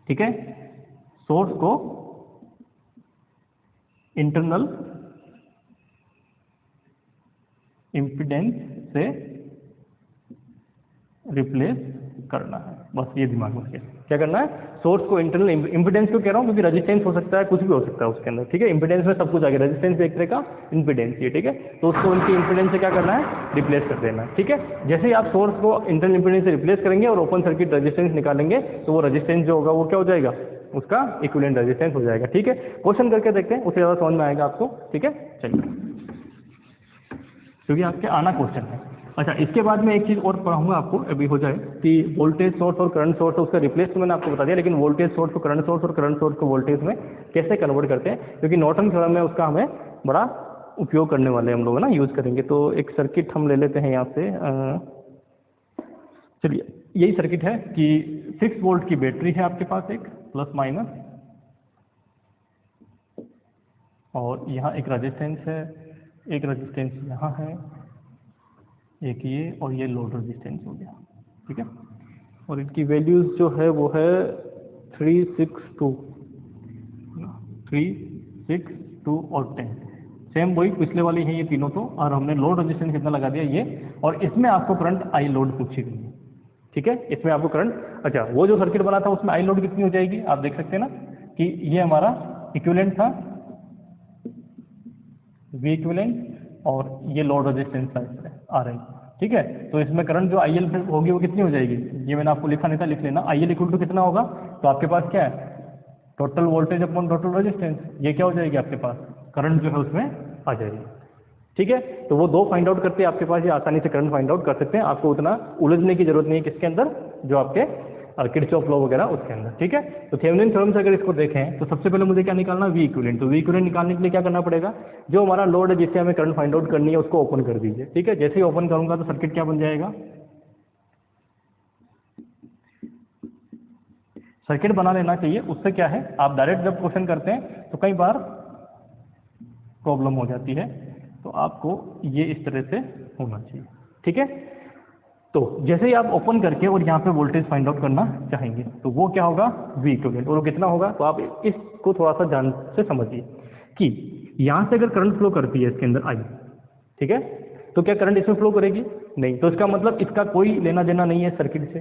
ठीक है, सोर्स को इंटरनल इंपीडेंस से रिप्लेस करना है, बस ये दिमाग में रखिए। क्या करना है, सोर्स को इंटरनल इंपीडेंस क्यों कह रहा हूँ, क्योंकि रेजिस्टेंस हो सकता है, कुछ भी हो सकता है उसके अंदर, ठीक है। इंपीडेंस में सब कुछ आ गया, रेजिस्टेंस भी एक तरह का इंपीडेंस है, ठीक है। तो उसको उनकी इंपीडेंस से क्या करना है, रिप्लेस कर देना है, ठीक है। जैसे ही आप सोर्स को इंटरनल इंपीडेंस से रिप्लेस करेंगे और ओपन सर्किट रेजिस्टेंस निकालेंगे, तो वो रेजिस्टेंस जो होगा वो क्या हो जाएगा, उसका इक्विवेलेंट रेजिस्टेंस हो जाएगा, ठीक है। क्वेश्चन करके देखते हैं, उससे ज़्यादा समझ में आएगा आपको, ठीक है। चलिए, क्योंकि आपके आना क्वेश्चन है। अच्छा, इसके बाद में एक चीज़ और पढ़ाऊंगा आपको, अभी हो जाए, कि वोल्टेज सोर्स और करंट सोर्स है, उसका रिप्लेस तो मैंने आपको बता दिया, लेकिन वोल्टेज सोर्स को करंट सोर्स और करंट सोर्स को वोल्टेज में कैसे कन्वर्ट करते हैं, क्योंकि नॉर्टन थ्योरम में उसका हमें बड़ा उपयोग करने वाले हम लोग ना, यूज़ करेंगे। तो एक सर्किट हम ले लेते हैं यहाँ से, चलिए, यही सर्किट है कि 6 वोल्ट की बैटरी है आपके पास, एक प्लस माइनस, और यहाँ एक रेजिस्टेंस है, एक रेजिस्टेंस यहाँ है, एक ये, और ये लोड रेजिस्टेंस हो गया, ठीक है। और इनकी वैल्यूज जो है वो है 362 और 10, सेम वही पिछले वाली है ये तीनों। तो और हमने लोड रेजिस्टेंस कितना लगा दिया ये, और इसमें आपको करंट आई लोड पूछी गई है, ठीक है। इसमें आपको करंट, अच्छा, वो जो सर्किट बना था उसमें आई लोड कितनी हो जाएगी, आप देख सकते हैं ना कि ये हमारा इक्विवेलेंट था, V इक्विवेलेंट, और ये लोड रेजिस्टेंस था इसमें RL, ठीक है। तो इसमें करंट जो IL होगी वो कितनी हो जाएगी, ये मैंने आपको लिखा नहीं था, लिख लेना। IL इक्वल टू कितना होगा, तो आपके पास क्या है, total voltage upon total resistance, ये क्या हो जाएगी आपके पास, करंट जो है उसमें आ जाएगी, ठीक है। तो वो दो फाइंड आउट करते हैं आपके पास, ये आसानी से करंट फाइंड आउट कर सकते हैं, आपको उतना उलझने की जरूरत नहीं है किसके अंदर, जो आपके किरचॉफ लॉ वगैरह उसके अंदर, ठीक है। तो थेवेनिन थ्योरम से अगर इसको देखें तो सबसे पहले मुझे क्या निकालना, वी इक्विवेलेंट। तो वी इक्विवेलेंट निकालने के लिए क्या करना पड़ेगा, जो हमारा लोड है जिससे हमें करंट फाइंड आउट करनी है उसको ओपन कर दीजिए, ठीक है। जैसे ही ओपन करूंगा तो सर्किट क्या बन जाएगा, सर्किट बना लेना चाहिए। उससे क्या है, आप डायरेक्ट जब क्वेश्चन करते हैं तो कई बार प्रॉब्लम हो जाती है, तो आपको ये इस तरह से होना चाहिए, ठीक है। तो जैसे ही आप ओपन करके और यहाँ पे वोल्टेज फाइंड आउट करना चाहेंगे तो वो क्या होगा, वी इक्विवेलेंट। और वो कितना होगा, तो आप इसको थोड़ा सा ध्यान से समझिए कि यहाँ से अगर करंट फ्लो करती है इसके अंदर आई, ठीक है, तो क्या करंट इसमें फ्लो करेगी, नहीं। तो इसका मतलब इसका कोई लेना देना नहीं है सर्किट से,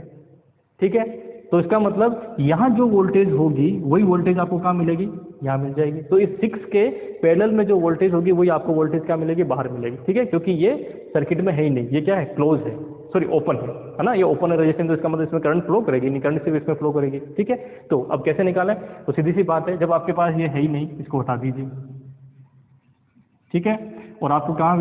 ठीक है। तो इसका मतलब यहाँ जो वोल्टेज होगी वही वोल्टेज आपको कहाँ मिलेगी, यहाँ मिल जाएगी। तो इस 6 के पैरेलल में जो वोल्टेज होगी वही आपको वोल्टेज क्या मिलेगी, बाहर मिलेगी, ठीक है। क्योंकि ये सर्किट में है ही नहीं, ये क्या है, क्लोज है, सॉरी ओपन है ना, ये ओपन है रेजिस्टेंस। तो इसका मतलब इसमें करंट फ्लो करेगी नहीं, करंट सिर्फ इसमें फ्लो करेगी, ठीक है। तो अब कैसे निकालें, तो सीधी सी बात है, जब आपके पास ये है ही नहीं इसको हटा दीजिए, ठीक है। और आपको कहाँ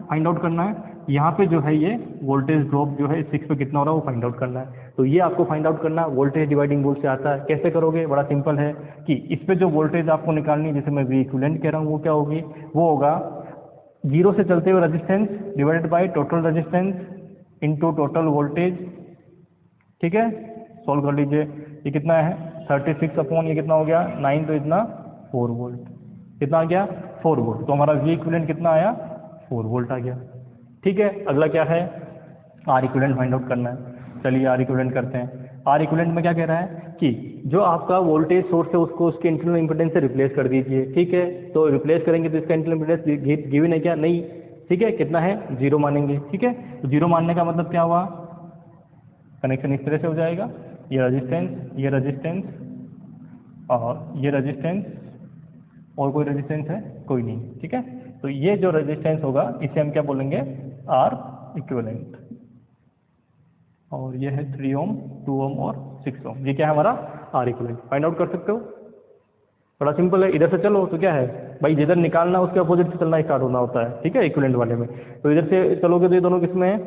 फाइंड आउट करना है, यहाँ पे जो है ये वोल्टेज ड्रॉप जो है 6 पे कितना हो रहा है वो फाइंड आउट करना है। तो ये आपको फाइंड आउट करना वोल्टेज डिवाइडिंग रूल से आता है। कैसे करोगे, बड़ा सिंपल है कि इस पे जो वोल्टेज आपको निकालनी है, जैसे मैं वी इक्विवेलेंट कह रहा हूँ, वो क्या होगी, वो होगा 0 से चलते हुए resistance divided by total resistance into total voltage, ठीक है। सॉल्व कर लीजिए, ये कितना है 36 अपॉन ये कितना हो गया 9, तो इतना 4 वोल्ट, कितना आ गया 4 वोल्ट। तो हमारा वी इक्विवेलेंट कितना आया, 4 वोल्ट आ गया, ठीक है। अगला क्या है, आर इक्विवेलेंट फाइंड आउट करना है। चलिए आर इक्विवेलेंट करते हैं। आर इक्विवेलेंट में क्या कह रहा है कि जो आपका वोल्टेज सोर्स है उसको उसके इंटरनल इम्पीडेंस से रिप्लेस कर दीजिए, ठीक है। तो रिप्लेस करेंगे तो इसका इंटरनल इम्पीडेंस गिवन है क्या, नहीं, ठीक है। कितना है, 0 मानेंगे, ठीक है। तो 0 मानने का मतलब क्या हुआ, कनेक्शन इस तरह से हो जाएगा, ये रेजिस्टेंस और ये रेजिस्टेंस, और कोई रेजिस्टेंस है, कोई नहीं, ठीक है। तो ये जो रेजिस्टेंस होगा इसे हम क्या बोलेंगे, आर इक्विवेलेंट। और ये है 3 ओम, 2 ओम और 6 ओम, ये क्या है हमारा आर इक्विवेलेंट। फाइंड आउट कर सकते हो, बड़ा सिंपल है। इधर से चलो तो क्या है भाई, जिधर निकालना उसके अपोजिट से चलना स्टार्ट होना होता है, ठीक है, इक्विवेलेंट वाले में। तो इधर से चलोगे तो ये दोनों किसमें है,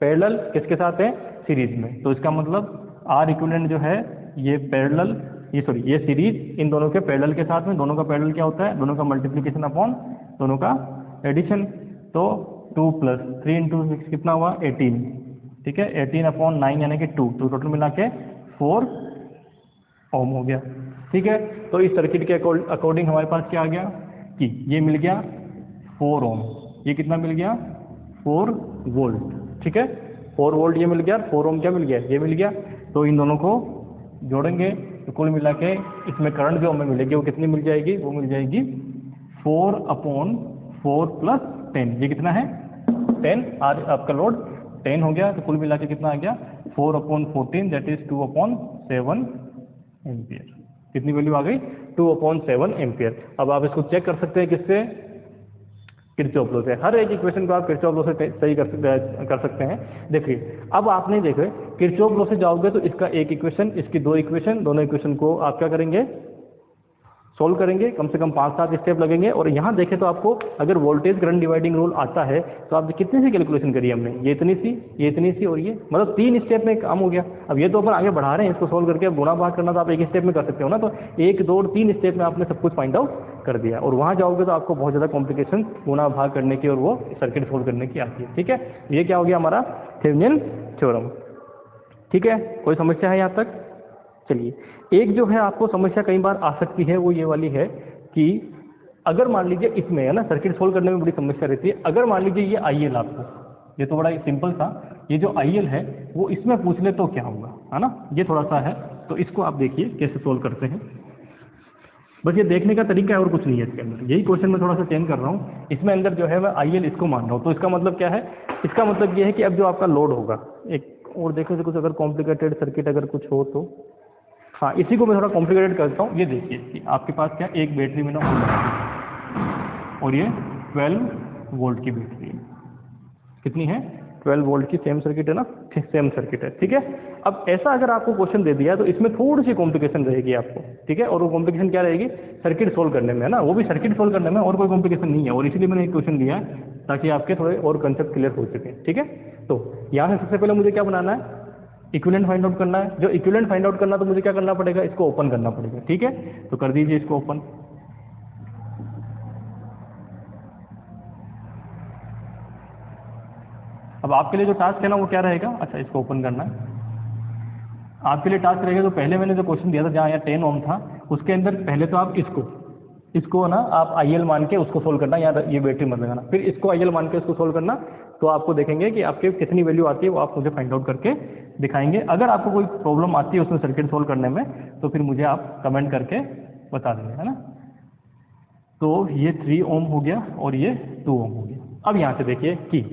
पैरेलल, किसके साथ है, सीरीज में। तो इसका मतलब आर इक्विवेलेंट जो है ये पैरेलल, ये सीरीज इन दोनों के पैरेलल के साथ में, दोनों का पैरेलल क्या होता है, दोनों का मल्टीप्लिकेशन अपॉन दोनों का एडिशन। तो 2 + 3 × 6 कितना हुआ 18, ठीक है। 18 अपॉन 9 यानी कि 2, तो टोटल मिला के 4 ओम हो गया, ठीक है। तो इस सर्किट के अकॉर्डिंग हमारे पास क्या आ गया कि ये मिल गया 4 ओम, ये कितना मिल गया 4 वोल्ट, ठीक है। 4 वोल्ट ये मिल गया, 4 ओम क्या मिल गया, ये मिल गया। तो इन दोनों को जोड़ेंगे तो कुल मिला के इसमें करंट जो हमें मिलेगी वो कितनी मिल जाएगी, वो मिल जाएगी 4/4 + 10, ये कितना है 10। आज आपका लोड 10 हो गया, तो कुल मिला के कितना आ गया 4/14, दैट इज 2/7 एम्पियर। कितनी वैल्यू आ गई, 2/7 एम्पियर। अब आप इसको चेक कर सकते हैं किससे, किरचॉफ लॉ से। हर एक इक्वेशन को आप किरचॉफ लॉ से सही कर सकते हैं। देखिए अब आपने देखे किरचॉफ लॉ से जाओगे तो इसका एक इक्वेशन, इसकी 2 इक्वेशन, दोनों इक्वेशन को आप क्या करेंगे, सोल्व करेंगे, कम से कम 5-7 स्टेप लगेंगे। और यहाँ देखें तो आपको अगर वोल्टेज करंट डिवाइडिंग रूल आता है तो आप कितनी सी कैलकुलेशन करी हमने, ये इतनी सी, ये इतनी सी और ये, मतलब 3 स्टेप में काम हो गया। अब ये तो अपन आगे बढ़ा रहे हैं, इसको सोल्व करके अब गुणा भाग करना तो आप एक स्टेप में कर सकते हो ना। तो 1, 2 और 3 स्टेप में आपने सब कुछ फाइंड आउट कर दिया। और वहाँ जाओगे तो आपको बहुत ज़्यादा कॉम्प्लिकेशन गुणा भाग करने की और वो सर्किट सोल्व करने की आती है, ठीक है। ये क्या हो गया हमारा थेवेनिन थ्योरम, ठीक है। कोई समस्या है यहाँ तक? चलिए, एक जो है आपको समस्या कई बार आ सकती है वो ये वाली है कि अगर मान लीजिए इसमें है ना, सर्किट सोल्व करने में बड़ी समस्या रहती है। अगर मान लीजिए ये IL आपको, ये तो बड़ा सिंपल था, ये जो IL है वो इसमें पूछ ले तो क्या होगा, है ना, ये थोड़ा सा है। तो इसको आप देखिए कैसे सोल्व करते हैं, बस ये देखने का तरीका है और कुछ नहीं है इसके अंदर। यही क्वेश्चन मैं थोड़ा सा चेंज कर रहा हूँ, इसमें अंदर जो है मैं IL इसको मान रहा हूँ। तो इसका मतलब क्या है, इसका मतलब ये है कि अब जो आपका लोड होगा, एक और देखो कुछ अगर कॉम्प्लिकेटेड सर्किट अगर कुछ हो तो, हाँ इसी को मैं थोड़ा कॉम्प्लिकेटेड करता हूँ। ये देखिए कि आपके पास क्या एक बैटरी में ना और ये 12 वोल्ट की बैटरी है, कितनी है 12 वोल्ट की, सेम सर्किट है ना, सेम सर्किट है, ठीक है। अब ऐसा अगर आपको क्वेश्चन दे दिया तो इसमें थोड़ी सी कॉम्प्लिकेशन रहेगी आपको, ठीक है। और वो कॉम्प्लिकेशन क्या रहेगी, सर्किट सोल्व करने में, है ना, वो भी सर्किट सोल्व करने में, और कोई कॉम्प्लिकेशन नहीं है। और इसीलिए मैंने एक क्वेश्चन दिया है ताकि आपके थोड़े और कंसेप्ट क्लियर हो सके, ठीक है। तो यहाँ से सबसे पहले मुझे क्या बनाना है, इक्विवेलेंट फाइंड आउट करना है। जो इक्विवेलेंट फाइंड आउट करना तो मुझे क्या करना पड़ेगा, इसको ओपन करना पड़ेगा। ठीक है, तो कर दीजिए इसको ओपन। अब आपके लिए जो टास्क है ना वो क्या रहेगा, अच्छा इसको ओपन करना है। आपके लिए टास्क रहेगा, तो पहले मैंने जो क्वेश्चन दिया था जहाँ यहाँ 10 ओम था, उसके अंदर पहले तो आप इसको ना आप आईएल मान के उसको सोल्व करना, यहाँ ये बैटरी मत लगाना, फिर इसको आईएल मान के उसको सोल्व करना। तो आपको देखेंगे कि आपके कितनी वैल्यू आती है वो आप मुझे फाइंड आउट करके दिखाएंगे। अगर आपको कोई प्रॉब्लम आती है उसमें सर्किट सोल्व करने में, तो फिर मुझे आप कमेंट करके बता देंगे, है ना। तो ये 3 ओम हो गया और ये 2 ओम हो गया। अब यहाँ से देखिए कि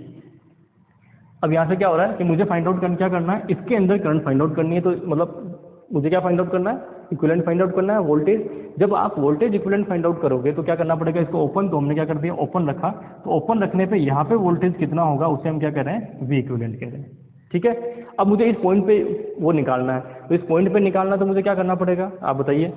अब यहाँ से क्या हो रहा है कि मुझे फाइंड आउट क्या करना है, इसके अंदर करंट फाइंड आउट करनी है। तो मतलब मुझे क्या फाइंड आउट करना है, इक्विवेलेंट फाइंड आउट करना है, वोल्टेज। जब आप वोल्टेज इक्विवेलेंट फाइंड आउट करोगे तो क्या करना पड़ेगा, इसको ओपन, तो हमने क्या कर दिया, ओपन रखा। तो ओपन रखने पे यहाँ पे वोल्टेज कितना होगा उसे हम क्या कह रहे हैं, वी इक्विवेलेंट कह रहे हैं। ठीक है, अब मुझे इस पॉइंट पे वो निकालना है, तो इस पॉइंट पे निकालना तो मुझे क्या करना पड़ेगा, आप बताइए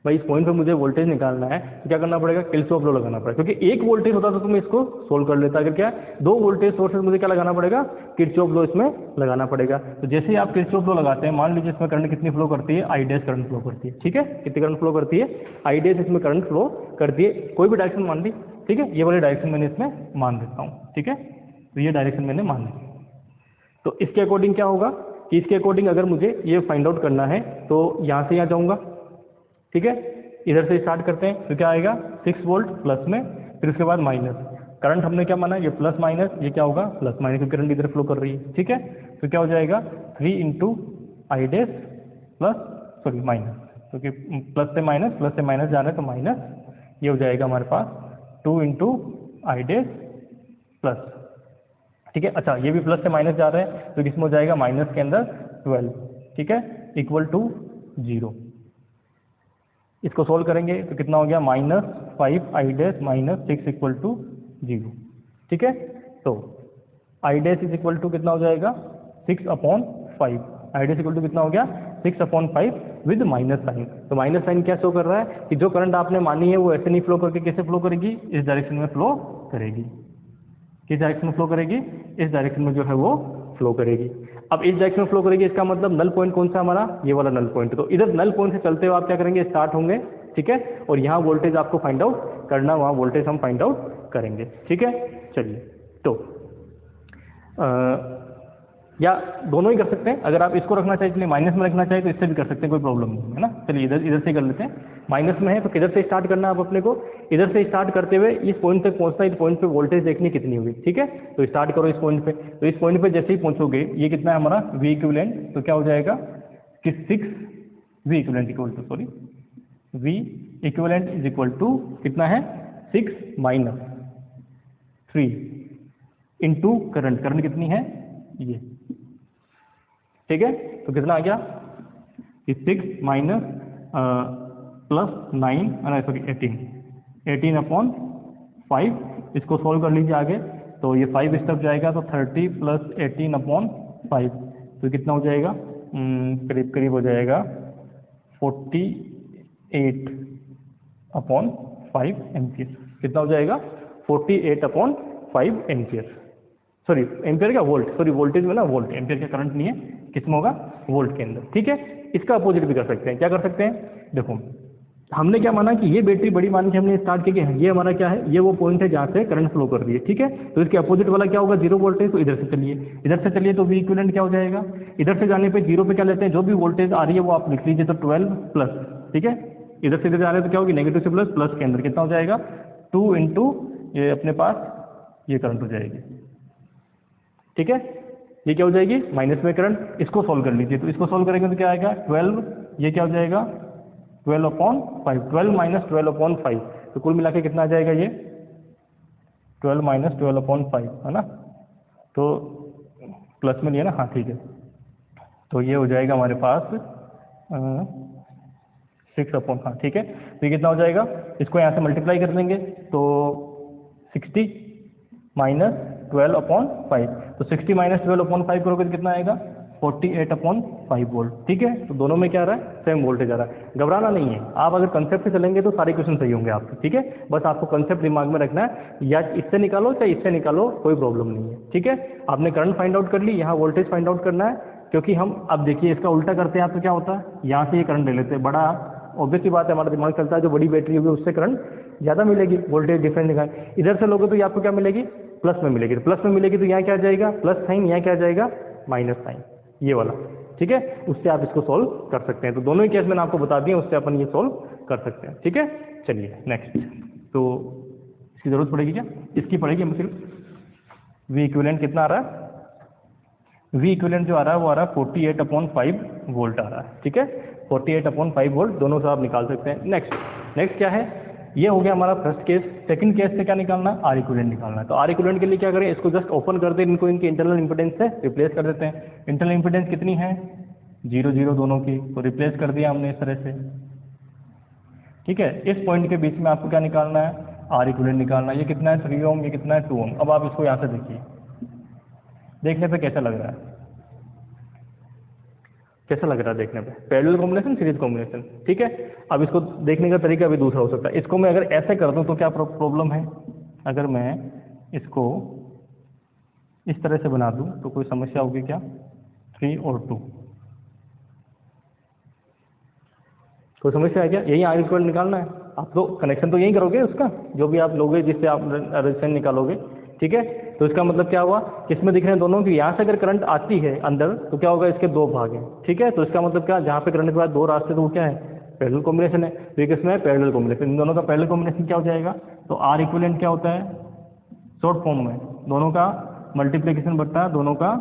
भाई। इस पॉइंट पे मुझे वोल्टेज निकालना है तो क्या करना पड़ेगा, किरचॉफ लॉ लगाना पड़ेगा, क्योंकि एक वोल्टेज होता तो मैं इसको सोल्व कर लेता। अगर क्या है, 2 वोल्टेज सोर्सेज, मुझे क्या लगाना पड़ेगा, किरचॉफ लॉ इसमें लगाना पड़ेगा। तो जैसे ही आप किरचॉफ लॉ लगाते हैं, मान लीजिए इसमें करंट कितनी फ्लो करती है, आई डैश करंट फ्लो करती है। ठीक है, कितनी करंट फ्लो करती है, आई डैश इसमें करंट फ्लो करती है, कोई भी डायरेक्शन मान ली। ठीक है, ये वाली डायरेक्शन मैंने इसमें मान देता हूँ। ठीक है, तो ये डायरेक्शन मैंने मान ली। तो इसके अकॉर्डिंग क्या होगा कि इसके अकॉर्डिंग अगर मुझे ये फाइंड आउट करना है तो यहाँ से यहाँ जाऊँगा। ठीक है, इधर से स्टार्ट करते हैं, तो क्या आएगा 6 वोल्ट प्लस में, फिर उसके बाद माइनस। करंट हमने क्या माना, ये प्लस माइनस, ये क्या होगा प्लस माइनस, क्योंकि करंट इधर फ्लो कर रही है। ठीक है, तो क्या हो जाएगा 3 into I dash plus sorry minus, क्योंकि प्लस से माइनस जा रहा है तो माइनस, ये हो जाएगा हमारे पास 2 इंटू आई डैश प्लस। ठीक है, अच्छा ये भी प्लस से माइनस जा रहा है तो किसमें हो जाएगा, माइनस के अंदर 12। ठीक है, इक्वल टू 0। इसको सोल्व करेंगे तो कितना हो गया, -5 I dash minus 6 equal to 0। ठीक है, तो I dash is equal to कितना हो जाएगा 6/5। आई डैश इक्वल टू कितना हो गया 6/5 विद माइनस साइन। तो माइनस साइन क्या शो कर रहा है कि जो करंट आपने मानी है वो ऐसे नहीं फ्लो करके कैसे फ्लो करेगी, इस डायरेक्शन में फ्लो करेगी। किस डायरेक्शन में फ्लो करेगी, इस डायरेक्शन में जो है वो फ्लो करेगी। अब इस डायरेक्शन में फ्लो करेगी, इसका मतलब नल पॉइंट कौन सा हमारा, ये वाला नल पॉइंट। तो इधर नल पॉइंट से चलते हुए आप क्या करेंगे, स्टार्ट होंगे। ठीक है, और यहाँ वोल्टेज आपको फाइंड आउट करना, वहाँ वोल्टेज हम फाइंड आउट करेंगे। ठीक है, चलिए तो या दोनों ही कर सकते हैं। अगर आप इसको रखना चाहिए माइनस में रखना चाहिए तो इससे भी कर सकते हैं, कोई प्रॉब्लम नहीं है ना। चलिए इधर से कर लेते हैं। माइनस में है तो किधर से स्टार्ट करना है आप अपने को, इधर से स्टार्ट करते हुए इस पॉइंट तक पहुंचना है। इस पॉइंट पे वोल्टेज देखनी कितनी होगी। ठीक है, तो स्टार्ट करो इस पॉइंट पे। तो इस पॉइंट पे जैसे ही पहुंचोगे, ये कितना है हमारा वी इक्विवेलेंट, तो क्या हो जाएगा कि 6 V equivalent equal to sorry V equivalent is equal to कितना है 6 माइनस 3 इंटू करंट। करंट कितनी है ये। ठीक है, तो कितना आ गया 6 माइनस प्लस 9 सॉरी 18/5। इसको सोल्व कर लीजिए आगे, तो ये 5 स्टेप जाएगा तो 30 प्लस 18/5, तो कितना हो जाएगा करीब करीब हो जाएगा 48/5 एम्पियर। कितना हो जाएगा 48/5 एम्पियर। सॉरी एम्पियर का वोल्ट, सॉरी वोल्टेज में ना वोल्ट, एम्पियर का करंट नहीं है, किसमें होगा वोल्ट के अंदर। ठीक है, इसका अपोजिट भी कर सकते हैं। क्या कर सकते हैं, देखो हमने क्या माना कि ये बैटरी बड़ी मान के हमने स्टार्ट किया कि ये हमारा क्या है, ये वो पॉइंट है जहाँ से करंट फ्लो कर रही है। ठीक है, तो इसके अपोजिट वाला क्या होगा 0 वोल्टेज। तो इधर से चलिए तो वी इक्विवेलेंट क्या हो जाएगा, इधर से जाने पे 0 पे क्या लेते हैं, जो भी वोल्टेज आ रही है वो आप लिख लीजिए, तो 12 प्लस। ठीक है, इधर से इधर जा रहे हैं तो क्या होगी नेगेटिव से प्लस, प्लस के अंदर कितना हो जाएगा 2 इंटू ये अपने पास ये करंट हो जाएगी। ठीक है, ये क्या हो जाएगी माइनस में करंट। इसको सोल्व कर लीजिए, तो इसको सोल्व करेंगे तो क्या आएगा 12, ये क्या हो जाएगा 12/5, 12 माइनस 12/5, तो कुल मिला के कितना आ जाएगा ये 12 माइनस 12/5 है ना, तो प्लस में लिया ना, हाँ ठीक है। तो ये हो जाएगा हमारे पास 6/, हाँ ठीक है। तो ये कितना हो जाएगा, इसको यहाँ से मल्टीप्लाई कर देंगे तो 60 माइनस 12/5, तो 60 माइनस 12/5 करोगे तो कितना आएगा 48/5 वोल्ट, ठीक है। तो दोनों में क्या आ रहा है, सेम वोल्टेज आ रहा है। घबराना नहीं है, आप अगर कंसेप्ट से चलेंगे तो सारे क्वेश्चन सही होंगे आपके, ठीक है। बस आपको कंसेप्ट दिमाग में रखना है, या इससे निकालो चाहे इससे निकालो, कोई प्रॉब्लम नहीं है, ठीक है। आपने करंट फाइंड आउट कर ली, यहाँ वोल्टेज फाइंड आउट करना है, क्योंकि हम अब देखिए इसका उल्टा करते हैं, आप तो क्या होता है, यहाँ से ये करंट ले लेते हैं, बड़ा ऑब्वियस सी बात है, हमारा दिमाग चलता है जो बड़ी बैटरी होगी उससे करंट ज़्यादा मिलेगी, वोल्टेज डिफरेंस दिखाएं। इधर से लोगे तो ये आपको क्या मिलेगी, प्लस में मिलेगी। तो प्लस में मिलेगी तो यहाँ क्या आ जाएगा, प्लस साइन, यहाँ क्या आ जाएगा, माइनस साइन, ये वाला, ठीक है। उससे आप इसको सॉल्व कर सकते हैं। तो दोनों ही केस मैंने आपको बता दिए, उससे अपन ये सॉल्व कर सकते हैं, ठीक है। चलिए नेक्स्ट, तो इसकी ज़रूरत पड़ेगी क्या, इसकी पड़ेगी हमें सिर्फ। वी इक्विवेलेंट कितना आ रहा है, वी इक्विवेलेंट जो आ रहा है वो आ रहा है 48/5 वोल्ट आ रहा है, ठीक है। 48/5 वोल्ट दोनों से आप निकाल सकते हैं। नेक्स्ट क्या है, ये हो गया हमारा फर्स्ट केस। सेकंड केस से क्या निकालना है, आर इक्विवेलेंट निकालना है। तो आर इक्विवेलेंट के लिए क्या करें, इसको जस्ट ओपन कर दें, इनको इनके इंटरनल इंपेडेंस से रिप्लेस कर देते हैं। इंटरनल इंपेडेंस कितनी है, 0 0 दोनों की, तो रिप्लेस कर दिया हमने इस तरह से, ठीक है। इस पॉइंट के बीच में आपको क्या निकालना है, आर इक्विवेलेंट निकालना है। ये कितना है 3 ओम, ये कितना है 2 ओम। अब आप इसको यहाँ से देखिए, देखने पे कैसा लग रहा है, कैसा लग रहा है देखने पे, पैरेलल कॉम्बिनेशन, सीरीज कॉम्बिनेशन, ठीक है। अब इसको देखने का तरीका भी दूसरा हो सकता है। इसको मैं अगर ऐसे कर दूं तो क्या प्रॉब्लम है, अगर मैं इसको इस तरह से बना दूं तो कोई समस्या होगी क्या, 3 और 2, कोई समस्या है क्या, यही आर इक्विवेलेंट निकालना है। आप तो कनेक्शन तो यही करोगे उसका, जो भी आप लोगे जिससे आप रेजिस्टेंस निकालोगे, ठीक है। तो इसका मतलब क्या हुआ, किसमें दिख रहे हैं दोनों की, यहाँ से अगर करंट आती है अंदर तो क्या होगा, इसके 2 भाग हैं, ठीक है। तो इसका मतलब क्या, जहाँ पे करंट के बाद 2 रास्ते, तो वो क्या है, पैरेलल कॉम्बिनेशन है। तो ये किसमें है, पैरेलल कॉम्बिनेशन। इन दोनों का पैरेलल कॉम्बिनेशन क्या हो जाएगा, तो आर इक्विवेलेंट क्या होता है, शॉर्ट फॉर्म में दोनों का मल्टीप्लिकेशन बढ़ता है, दोनों का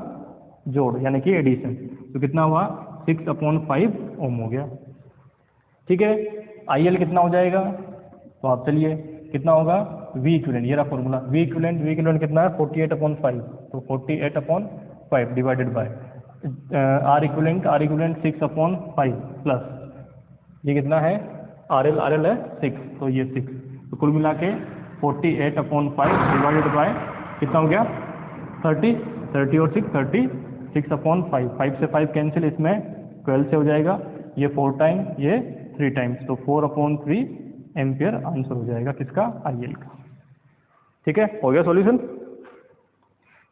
जोड़ यानी कि एडिशन। तो कितना हुआ, 6/5 ओम हो गया, ठीक है। आई एल कितना हो जाएगा, तो आप चलिए कितना होगा, वी इक्विवेलेंट, ये रहा फॉर्मूला, वी इक्विवेलेंट कितना है 48/5, तो 48/5 divided by R equivalent 6/5 plus ये कितना है, आर एल है 6, तो ये 6, तो कुल मिला के 48/5 डिवाइडेड बाय कितना हो गया 30 और 6 36/5, 5 से 5 कैंसिल, इसमें 12 से हो जाएगा, ये 4 टाइम, ये 3 टाइम्स, तो 4/3 एम्पियर आंसर हो जाएगा किसका, आई एल का, ठीक है। हो गया सॉल्यूशन।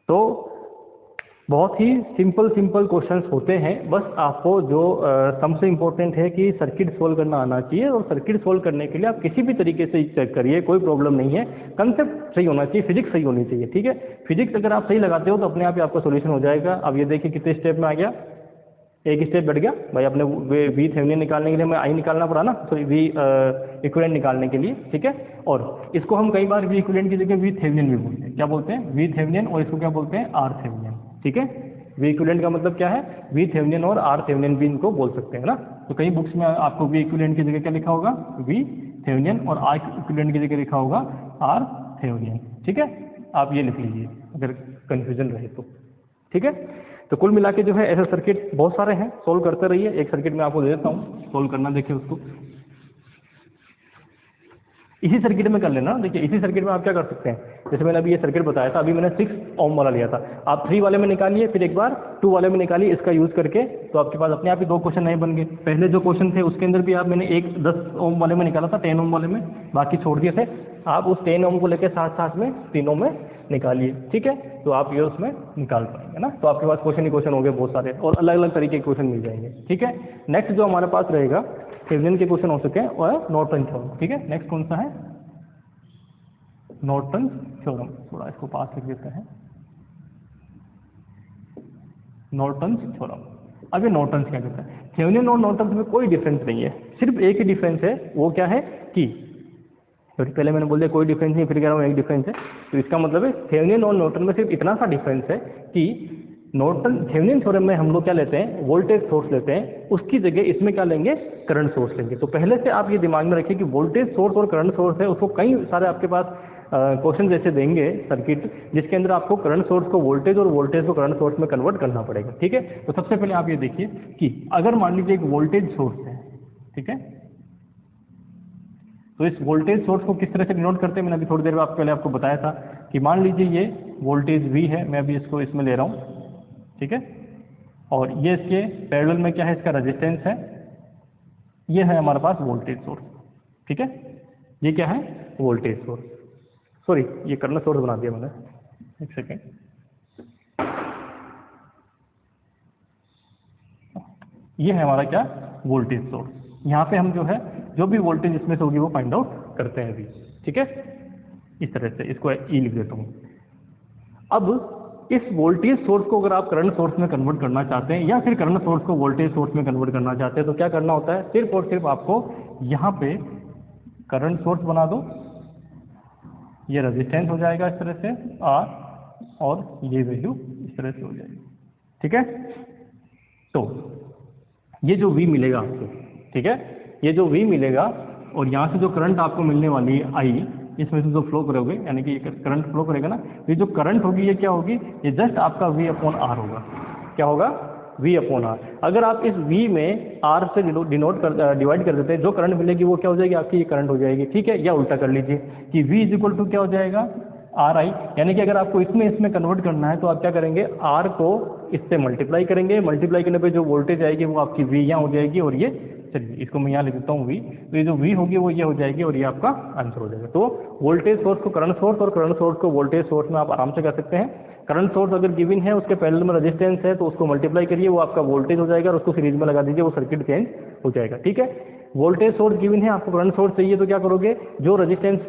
तो बहुत ही सिंपल क्वेश्चंस होते हैं, बस आपको जो सबसे इम्पोर्टेंट है कि सर्किट सोल्व करना आना चाहिए, और सर्किट सोल्व करने के लिए आप किसी भी तरीके से चेक करिए, कोई प्रॉब्लम नहीं है, कंसेप्ट सही होना चाहिए, फिजिक्स सही होनी चाहिए, ठीक है। फिजिक्स अगर आप सही लगाते हो तो अपने आप ही आपका सोल्यूशन हो जाएगा। अब ये देखिए कितने स्टेप में आ गया, एक स्टेप बढ़ गया भाई, अपने वी थेवेनिन निकालने के लिए हमें आई निकालना पड़ा ना, सॉरी वी इक्विवेलेंट निकालने के लिए, ठीक है। और इसको हम कई बार वी इक्विवेलेंट की जगह वी थेवेनिन भी बोलते हैं, क्या बोलते हैं, वी थेवेनिन, और इसको क्या बोलते हैं, आर थेवेनिन, ठीक है। वी इक्विवेलेंट का मतलब क्या है, वी थेवेनिन और आर थेवेनिन भी इनको बोल सकते हैं ना। तो कई बुक्स में आपको वी इक्विवेलेंट की जगह क्या लिखा होगा, वी थेवेनिन, और आर इक्विवेलेंट की जगह लिखा होगा आर थेवेनिन, ठीक है। आप ये लिख लीजिए अगर कन्फ्यूजन रहे तो, ठीक है। तो कुल मिला के जो है ऐसे सर्किट बहुत सारे हैं, सोल्व करते रहिए। एक सर्किट मैं आपको दे देता हूँ सोल्व करना, देखिए उसको इसी सर्किट में कर लेना। देखिए इसी सर्किट में आप क्या कर सकते हैं, जैसे मैंने अभी ये सर्किट बताया था, अभी मैंने 6 ओम वाला लिया था, आप 3 वाले में निकालिए, फिर एक बार 2 वाले में निकालिए, इसका यूज़ करके तो आपके पास अपने आप ही 2 क्वेश्चन नए बन गए। पहले जो क्वेश्चन थे उसके अंदर भी आप मैंने एक 10 ओम वाले में निकाला था, 10 ओम वाले में, बाकी छोड़ दिए थे। आप उस 10 ओम को लेकर साथ में तीनों में निकालिए, ठीक है। तो आप ये उसमें निकाल पाएंगे ना। तो आपके पास क्वेश्चन ही क्वेश्चन हो गए बहुत सारे, और अलग अलग तरीके के क्वेश्चन मिल जाएंगे, ठीक है। नेक्स्ट जो हमारे पास रहेगा थेवेनिन के क्वेश्चन हो सके और नॉर्टन थ्योरम, ठीक है। नेक्स्ट कौन सा है, नॉर्टन थ्योरम, थोड़ा इसको पास लिख देते हैं, नॉर्टन थ्योरम। अब ये नॉर्टन क्या कहता है, थेवेनिन और नॉर्टन में कोई डिफरेंस नहीं है, सिर्फ एक ही डिफरेंस है, वो क्या है कि पहले मैंने बोल दिया कोई डिफरेंस नहीं, फिर कह रहा हूँ एक डिफरेंस है। तो इसका मतलब है थेवेनिन और नॉर्टन में सिर्फ इतना सा डिफरेंस है कि नॉर्टन थेवेनिन थ्योरम में हम लोग क्या लेते हैं, वोल्टेज सोर्स लेते हैं, उसकी जगह इसमें क्या लेंगे, करंट सोर्स लेंगे। तो पहले से आप ये दिमाग में रखिए कि वोल्टेज सोर्स और करंट सोर्स है, उसको कई सारे आपके पास क्वेश्चन जैसे देंगे सर्किट, जिसके अंदर आपको करंट सोर्स को वोल्टेज और वोल्टेज को करंट सोर्स में कन्वर्ट करना पड़ेगा, ठीक है। तो सबसे पहले आप ये देखिए कि अगर मान लीजिए एक वोल्टेज सोर्स है, ठीक है, तो इस वोल्टेज सोर्स को किस तरह से डिनोट करते हैं, मैंने अभी थोड़ी देर में पहले आपको बताया था कि मान लीजिए ये वोल्टेज V है, मैं अभी इसको इसमें ले रहा हूँ, ठीक है, और ये इसके पैरेलल में क्या है, इसका रेजिस्टेंस है, ये है हमारे पास वोल्टेज सोर्स। ठीक है, ये क्या है, वोल्टेज सोर्स, सॉरी ये करंट सोर्स बना दिया मैंने, एक सेकेंड। ये है हमारा क्या, वोल्टेज सोर्स। यहाँ पे हम जो है जो भी वोल्टेज इसमें से होगी वो फाइंड आउट करते हैं अभी। ठीक है, इस तरह से इसको ई लिख देता हूँ। अब इस वोल्टेज सोर्स को अगर आप करंट सोर्स में कन्वर्ट करना चाहते हैं या फिर करंट सोर्स को वोल्टेज सोर्स में कन्वर्ट करना चाहते हैं तो क्या करना होता है, सिर्फ और सिर्फ आपको यहाँ पे करंट सोर्स बना दो, ये रेजिस्टेंस हो जाएगा इस तरह से R, और ये वैल्यू इस तरह से हो जाएगी। ठीक है, तो ये जो V मिलेगा आपको, ठीक है, ये जो V मिलेगा और यहाँ से जो करंट आपको मिलने वाली है I, इसमें से जो फ्लो करोगे यानी कि करंट फ्लो करेगा ना, ये जो करंट होगी ये क्या होगी, ये जस्ट आपका V अपॉन R होगा। क्या होगा, V अपॉन R। अगर आप इस V में R से डिवाइड कर देते हैं, जो करंट मिलेगी वो क्या हो जाएगी, आपकी ये करंट हो जाएगी। ठीक है, या उल्टा कर लीजिए कि V इज इक्वल टू क्या हो जाएगा, RI, यानी कि अगर आपको इसमें कन्वर्ट करना है तो आप क्या करेंगे, R को इससे मल्टीप्लाई करेंगे, मल्टीप्लाई करने पे जो वोल्टेज आएगी वो आपकी V यहाँ हो जाएगी, और ये चलिए इसको मैं यहाँ लिख देता हूँ V, तो ये जो V होगी वो ये हो जाएगी और ये आपका आंसर हो जाएगा। तो वोल्टेज सोर्स को करंट सोर्स और करंट सोर्स को वोल्टेज सोर्स में आप आराम से कर सकते हैं। करंट सोर्स अगर गिवन है, उसके पैरेलल में रेजिस्टेंस है, तो उसको मल्टीप्लाई करिए, वो आपका वोल्टेज हो जाएगा, और उसको सीरीज में लगा दीजिए, वो सर्किट चेंज हो जाएगा। ठीक है, वोल्टेज सोर्स गिवन है, आपको करंट सोर्स चाहिए तो क्या करोगे, जो रेजिस्टेंस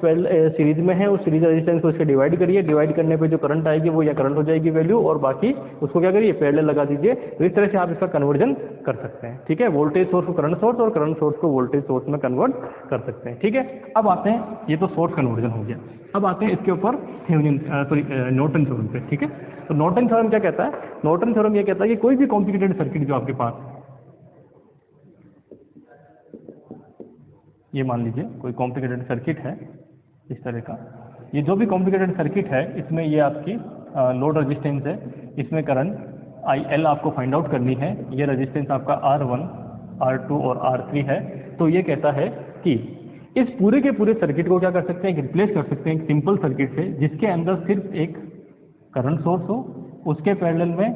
सीरीज में है उस सीरीज रेजिस्टेंस को इसके डिवाइड करिए, डिवाइड करने पे जो करंट आएगी वो या करंट हो जाएगी वैल्यू, और बाकी उसको क्या करिए, पैरेलल लगा दीजिए। तो इस तरह से आप इसका कन्वर्जन कर सकते हैं। ठीक है, वोल्टेज सोर्स को करंट सोर्स और करंट सोर्स को वोल्टेज सोर्स में कन्वर्ट कर सकते हैं। ठीक है, अब आते हैं, ये तो सोर्स कन्वर्जन हो गया, अब आते हैं इसके ऊपर थेवेनिन नॉर्टन थ्योरम पे। ठीक है, तो नॉर्टन थ्योरम क्या कहता है, नॉर्टन थ्योरम ये कहता है कि कोई भी कॉम्प्लिकेटेड सर्किट जो आपके पास, ये मान लीजिए कोई कॉम्प्लिकेटेड सर्किट है इस तरह का, ये जो भी कॉम्प्लिकेटेड सर्किट है इसमें ये आपकी लोड रेजिस्टेंस है, इसमें करंट IL आपको फाइंड आउट करनी है, ये रेजिस्टेंस आपका R1, R2 और R3 है। तो ये कहता है कि इस पूरे के पूरे सर्किट को क्या कर सकते हैं, रिप्लेस कर सकते हैं एक सिंपल सर्किट से, जिसके अंदर सिर्फ एक करंट सोर्स हो, उसके पैरेलल में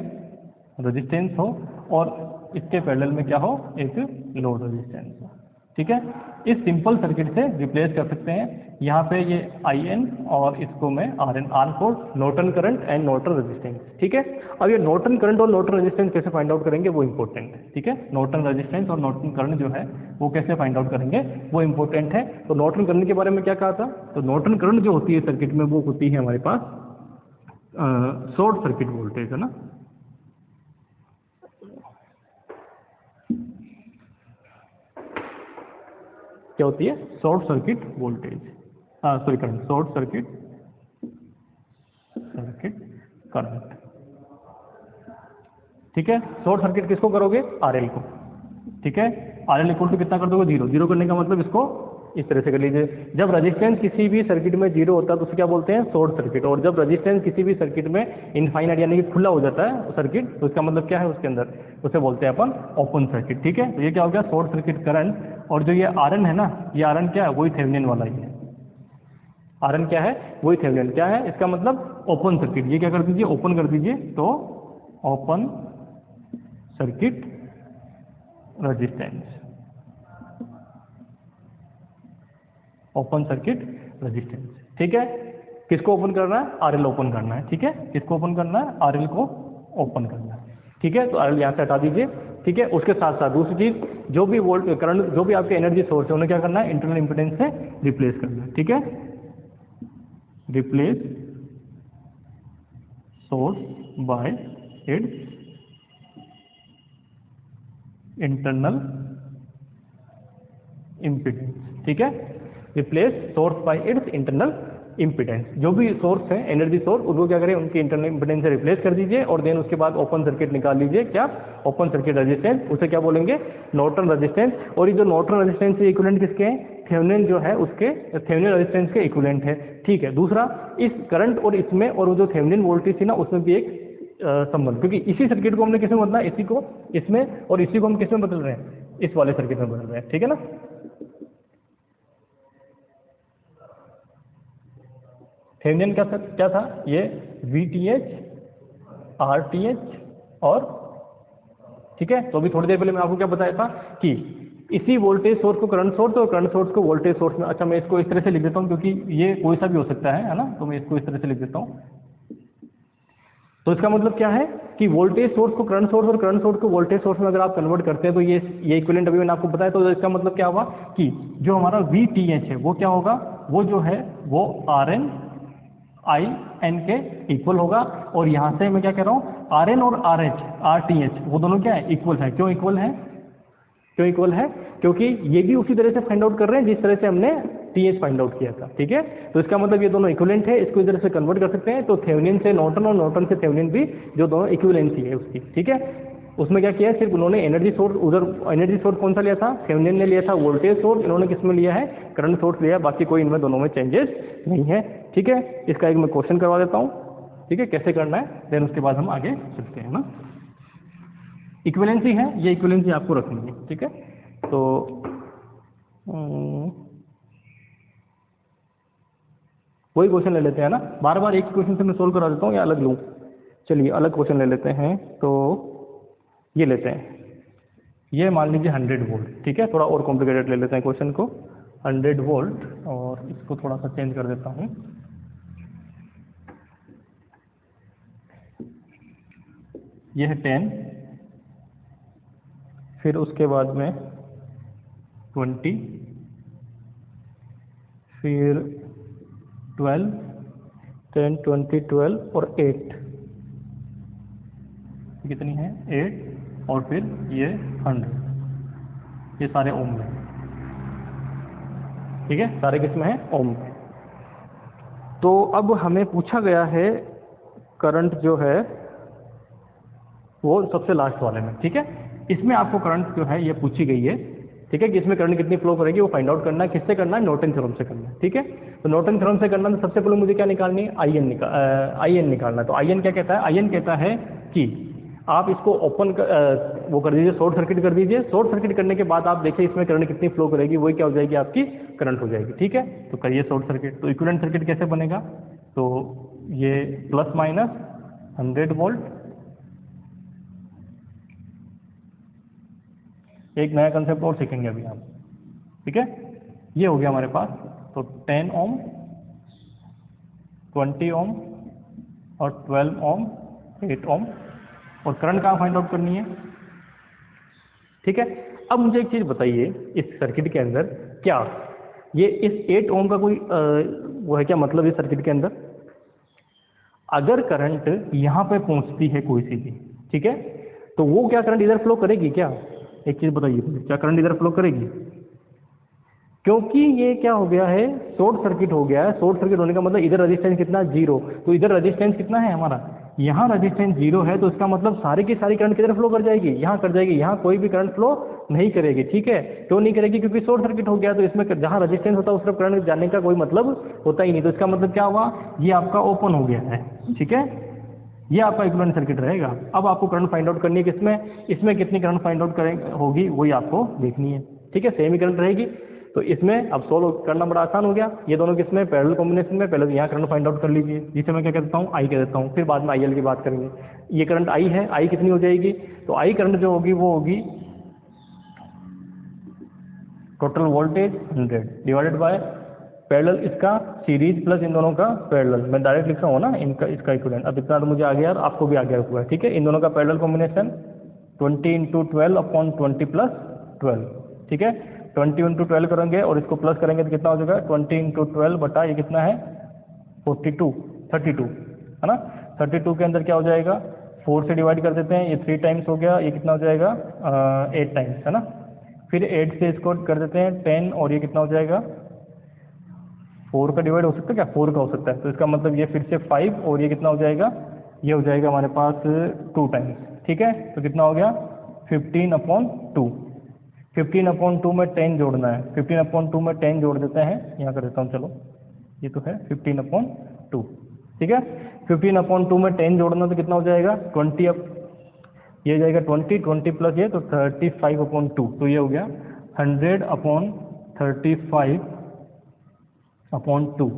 रेजिस्टेंस हो, और इसके पैरेलल में क्या हो, एक लोड रेजिस्टेंस हो। ठीक है, इस सिंपल सर्किट से रिप्लेस कर सकते हैं। यहाँ पे ये IN और इसको मैं RN, R को Norton current and Norton resistance. ठीक है, अब ये नॉर्टन करंट और नॉर्टन रेजिस्टेंस कैसे फाइंड आउट करेंगे वो इंपॉर्टेंट है। ठीक है, नॉर्टन रेजिस्टेंस और नॉर्टन करंट जो है वो कैसे फाइंड आउट करेंगे वो इंपॉर्टेंट है। तो नॉर्टन करंट के बारे में क्या कहा था, तो नॉर्टन करंट जो होती है सर्किट में वो होती है हमारे पास शॉर्ट सर्किट वोल्टेज, है ना। क्या होती है, short circuit voltage, sorry current, short circuit current. ठीक है, शॉर्ट सर्किट किसको करोगे, RL को। ठीक है, RL इक्वल टू कितना कर दोगे, 0। 0 करने का मतलब इसको इस तरह से कर लीजिए, जब रेजिस्टेंस किसी भी सर्किट में 0 होता है तो उसे क्या बोलते हैं, शॉर्ट सर्किट, और जब रेजिस्टेंस किसी भी सर्किट में इनफाइनाइट यानी कि खुला हो जाता है सर्किट, तो इसका मतलब क्या है, उसके अंदर उसे बोलते हैं अपन ओपन सर्किट। ठीक है, तो ये क्या हो गया, शॉर्ट सर्किट करंट। और जो ये RN है ना, ये RN क्या है, वही थेवेनिन वाला ही है। RN क्या है, वही थेवेनिन। क्या है इसका मतलब, ओपन सर्किट। ये क्या कर दीजिए, ओपन कर दीजिए, तो open circuit resistance, open circuit resistance. ठीक है, किसको ओपन करना है, RL ओपन करना है। ठीक है, किसको ओपन करना है, RL को ओपन करना है। ठीक है, तो RL यहाँ से हटा दीजिए। ठीक है, उसके साथ साथ दूसरी चीज, जो भी वोल्ट करंट, जो भी आपके एनर्जी सोर्स है उन्हें क्या करना है, इंटरनल इंपेडेंस से रिप्लेस करना है। ठीक है, replace source bye it's internal impedance. ठीक है, replace source bye it's internal impedance. जो भी सोर्स है एनर्जी सोर्स, उनको क्या करें, उनकी इंटरनल इम्पीडेंस से रिप्लेस कर दीजिए, और देन उसके बाद ओपन सर्किट निकाल लीजिए। क्या, ओपन सर्किट रेजिस्टेंस, उसे क्या बोलेंगे, नॉर्टन रेजिस्टेंस। और ये जो नॉर्टन रेजिस्टेंस के इक्विवेलेंट किसके हैं, थेवेनिन जो है उसके, थेवेनिन रेजिस्टेंस के इक्विवेलेंट है। ठीक है, दूसरा, इस करंट और इसमें और वो जो थेवेनिन वोल्टेज थी ना, उसमें भी एक संबंध, क्योंकि इसी सर्किट को हमने किसमें बदला, इसी को इसमें, और इसी को हम किसमें बदल रहे हैं, इस वाले सर्किट में बदल रहे हैं। ठीक है ना, थेवेनिन क्या था, ये VTh, RTh और ठीक है। तो अभी थोड़ी देर पहले मैं आपको क्या बताया था कि इसी वोल्टेज सोर्स को करंट सोर्स और करंट सोर्स को वोल्टेज सोर्स में, अच्छा मैं इसको इस तरह से लिख देता हूँ क्योंकि ये कोई सा भी हो सकता है ना, तो मैं इसको इस तरह से लिख देता हूँ। तो इसका मतलब क्या है कि वोल्टेज सोर्स को करंट सोर्स और करंट सोर्स को वोल्टेज सोर्स में अगर आप कन्वर्ट करते हैं तो ये इक्विवेलेंट अभी मैंने आपको बताया। तो इसका मतलब क्या होगा कि जो हमारा VTH है वो क्या होगा, वो जो है वो RN IN के इक्वल होगा। और यहाँ से मैं क्या कह रहा हूँ, RN और RTH वो दोनों क्या है, इक्वल है। क्यों इक्वल है, क्यों इक्वल है, क्योंकि ये भी उसी तरह से फाइंड आउट कर रहे हैं जिस तरह से हमने TH फाइंड आउट किया था। ठीक है, तो इसका मतलब ये दोनों इक्विवेलेंट है, इसको इधर से कन्वर्ट कर सकते हैं। तो थेवेनिन से नॉर्टन और नॉर्टन से थेवेनिन भी जो दोनों इक्विवेलेंसी है उसकी। ठीक है, उसमें क्या किया है, सिर्फ उन्होंने एनर्जी सोर्स, उधर एनर्जी सोर्स कौन सा लिया था, थेवेनिन ने लिया था वोल्टेज सोर्स, इन्होंने किस में लिया है, करंट सोर्स लिया है। बाकी कोई इनमें दोनों में चेंजेस नहीं है। ठीक है, इसका एक मैं क्वेश्चन करवा देता हूँ। ठीक है, कैसे करना है, देन उसके बाद हम आगे चलते हैं ना। इक्विवेलेंसी है, ये इक्विवेलेंसी आपको रखनी है। ठीक है, तो वही क्वेश्चन ले लेते हैं ना, बार बार एक क्वेश्चन से मैं सोल्व करा देता हूँ या अलग लूँ। चलिए अलग क्वेश्चन ले लेते हैं। तो ये लेते हैं, ये मान लीजिए 100 वोल्ट। ठीक है, थोड़ा और कॉम्प्लिकेटेड ले लेते हैं क्वेश्चन को, 100 वोल्ट, और इसको थोड़ा सा चेंज कर देता हूँ। ये है 10, फिर उसके बाद में 20, फिर 12, 10, 20, 12 और 8, कितनी है 8, और फिर ये 100, ये सारे ओम में। ठीक है, सारे किसमें है, ओम में। तो अब हमें पूछा गया है करंट जो है वो सबसे लास्ट वाले में। ठीक है, इसमें आपको करंट जो है ये पूछी गई है। ठीक है, कि इसमें करंट कितनी फ्लो करेगी वो फाइंड आउट करना है। किससे करना है, नॉर्टन थ्योरम से करना है। ठीक है, तो नॉर्टन थ्योरम से करना है, तो सबसे पहले मुझे क्या निकालनी है, IN निकालना है। तो IN क्या कहता है, IN कहता है कि आप इसको ओपन वो कर दीजिए, शॉर्ट सर्किट कर दीजिए। शॉर्ट सर्किट करने के बाद आप देखिए इसमें करंट कितनी फ्लो करेगी, वही क्या हो जाएगी, आपकी करंट हो जाएगी। ठीक है, तो करिए शॉर्ट सर्किट। तो इक्विवेलेंट सर्किट कैसे बनेगा, तो ये प्लस माइनस 100 वोल्ट, एक नया कंसेप्ट और सीखेंगे अभी आप। ठीक है, ये हो गया हमारे पास। तो 10 ओम, 20 ओम और 12 ओम, 8 ओम, और करंट कहाँ फाइंड आउट करनी है। ठीक है, अब मुझे एक चीज़ बताइए, इस सर्किट के अंदर क्या ये इस 8 ओम का कोई वो है क्या मतलब, इस सर्किट के अंदर अगर करंट यहाँ पे पहुँचती है कोई सी भी, ठीक है, तो वो क्या करंट इधर फ्लो करेगी क्या, एक चीज़ बताइए, क्या करंट इधर फ्लो करेगी, क्योंकि ये क्या हो गया है, शॉर्ट सर्किट हो गया है। शॉर्ट सर्किट होने का मतलब इधर रेजिस्टेंस कितना, 0, तो इधर रेजिस्टेंस कितना है हमारा, यहाँ रेजिस्टेंस 0 है। तो इसका मतलब सारी की सारी करंट किधर फ्लो कर जाएगी, यहाँ कर जाएगी, यहाँ कोई भी करंट फ्लो नहीं करेगी। ठीक है, क्यों नहीं करेगी, क्योंकि शॉर्ट सर्किट हो गया, तो इसमें जहाँ रेजिस्टेंस होता है उस तरफ करंट जाने का कोई मतलब होता ही नहीं। तो इसका मतलब क्या हुआ, ये आपका ओपन हो गया है। ठीक है, ये आपका इक्विवेलेंट सर्किट रहेगा। अब आपको करंट फाइंड आउट करनी है, किसमें, इसमें कितनी करंट फाइंड आउट करें होगी वही आपको देखनी है। ठीक है, सेम ही करंट रहेगी। तो इसमें अब सोल्व करना बड़ा आसान हो गया। ये दोनों किसमें, पैरेलल कॉम्बिनेशन में। पहले यहाँ करंट फाइंड आउट कर लीजिए, जिसे मैं क्या कहता हूँ, I कह देता हूँ, फिर बाद में IL की बात करेंगे। ये करंट I है, I कितनी हो जाएगी, तो I करंट जो होगी वो होगी total voltage 100 divided by parallel इसका सीरीज प्लस इन दोनों का पैरेलल। मैं डायरेक्ट लिख रहा हूँ ना इनका, इसका इक्विवेलेंट। अब इतना तो मुझे आ गया और आपको भी आ गया हुआ है। ठीक है, इन दोनों का पैरेलल कॉम्बिनेशन 20 × 12 अपॉन 20 + 12। ठीक है, 20 × 12 करेंगे और इसको प्लस करेंगे तो कितना हो जाएगा, 20 × 12 बटा ये कितना है 32 है ना। 32 के अंदर क्या हो जाएगा, 4 से डिवाइड कर देते हैं, ये 3 टाइम्स हो गया, ये कितना हो जाएगा 8 टाइम्स है ना। फिर 8 से इसको कर देते हैं 10, और ये कितना हो जाएगा 4 का डिवाइड हो सकता है क्या, 4 का हो सकता है। तो इसका मतलब ये फिर से 5, और ये कितना हो जाएगा, ये हो जाएगा हमारे पास 2 टाइम्स। ठीक है, तो कितना हो गया 15/2। 15/2 में 10 जोड़ना है, 15/2 में 10 जोड़ देते हैं, यहाँ कर देता हूँ, चलो ये तो है 15/2। ठीक है, 15/2 में 10 जोड़ना तो कितना हो जाएगा 20, अब ये हो जाएगा 20 प्लस ये तो 35/2। तो ये हो गया 100/35/2, 100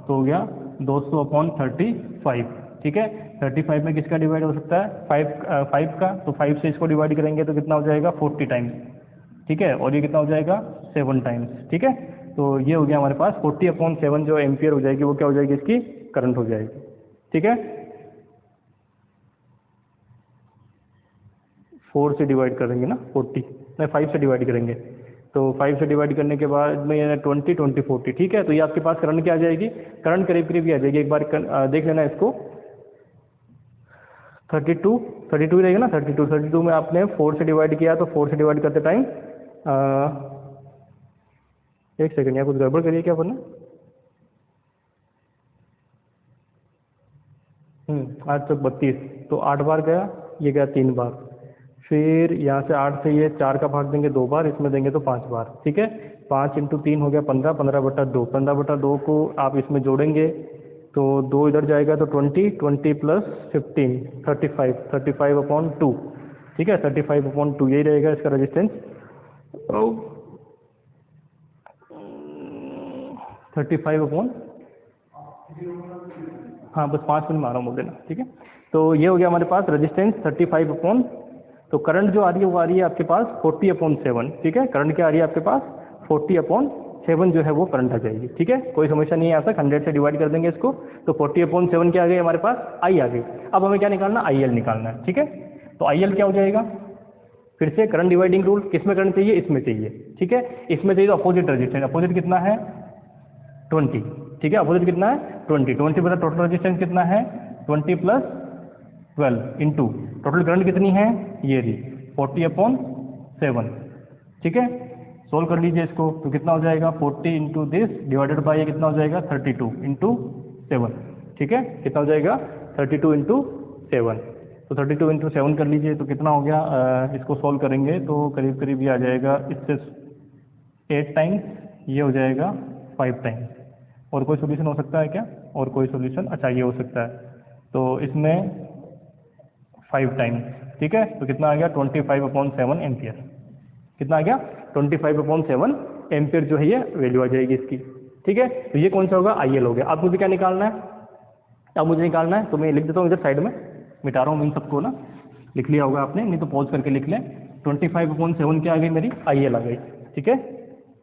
तो हो गया 200/35। ठीक है। 35 में किसका डिवाइड हो सकता है, 5 का, तो 5 से इसको डिवाइड करेंगे तो कितना हो जाएगा 40 टाइम्स, ठीक है। और ये कितना हो जाएगा 7 टाइम्स, ठीक है। तो ये हो गया हमारे पास 40/7 जो एम्पियर हो जाएगी वो क्या हो जाएगी, इसकी करंट हो जाएगी, ठीक है। 4 से डिवाइड करेंगे ना, 40 नहीं 5 से डिवाइड करेंगे, तो 5 से डिवाइड करने के बाद में 20 20 40, ठीक है। तो ये आपके पास करंट क्या आ जाएगी, करंट करीब करीब ये आ जाएगी, एक बार देख लेना इसको। 32 ही रहेगा ना, 32 में आपने 4 से डिवाइड किया, तो 4 से डिवाइड करते टाइम एक सेकंड, यहाँ कुछ गड़बड़ करिए क्या बोलना, 8 चौक 32, तो 8 बार गया, ये गया 3 बार, फिर यहाँ से 8 से ये 4 का भाग देंगे 2 बार, इसमें देंगे तो 5 बार, ठीक है। 5 × 3 हो गया 15, 15/2, 15/2 को आप इसमें जोड़ेंगे तो 2 इधर जाएगा तो 20, 20 + 15 35, 35/2, ठीक है। 35/2 यही रहेगा इसका रेजिस्टेंस, 35 हाँ बस 5 मिनट में आ रहा हूँ, बोल देना, ठीक है। तो ये हो गया हमारे पास रेजिस्टेंस 35 तो करंट जो आ रही है वो आ रही है आपके पास 40/7, ठीक है। करंट क्या आ रही है आपके पास 40/7 जो है वो करंट आ जाएगी, ठीक है। कोई समस्या नहीं है यहाँ तक, 100 से डिवाइड कर देंगे इसको, तो 40/7 क्या आ गई हमारे पास, आई आ गई। अब हमें क्या निकालना, IL निकालना है, ठीक है। तो IL क्या हो जाएगा, फिर से करंट डिवाइडिंग रूल, किस में करंट चाहिए, इसमें चाहिए, ठीक है। इसमें चाहिए तो अपोजिट रजिस्टेंस, अपोजिट कितना है 20, ठीक है। अपोजिट कितना है 20 बता टोटल रेजिस्टेंस कितना है 20 + 12 इंटू टोटल करंट कितनी है, ये रही 40/7, ठीक है। सोल्व कर लीजिए इसको, तो कितना हो जाएगा 40 इंटू दिस डिवाइडेड बाई ये कितना हो जाएगा 32 इंटू 7, ठीक है। कितना हो जाएगा 32 इंटू 7, तो 32 इंटू 7 कर लीजिए, तो कितना हो गया, इसको सोल्व करेंगे तो करीब करीब ये आ जाएगा, इससे 8 टाइम्स, ये हो जाएगा 5 टाइम्स। और कोई सोल्यूशन हो सकता है क्या, और कोई सोल्यूशन, अच्छा ये हो सकता है, तो इसमें 5 टाइम्स, ठीक है। तो कितना आ गया 25/7 एम्पियर, कितना आ गया 25/7 एम्पियर जो है ये वैल्यू आ जाएगी इसकी, ठीक है। तो ये कौन सा होगा, IL हो गया। अब मुझे क्या निकालना है, अब मुझे निकालना है, तो मैं लिख देता हूँ इधर साइड में, मिटा रहा हूँ इन सबको ना, लिख लिया होगा आपने, नहीं तो पॉज करके लिख लें। 25/7 क्या आ गई मेरी, IL आ गई, ठीक है।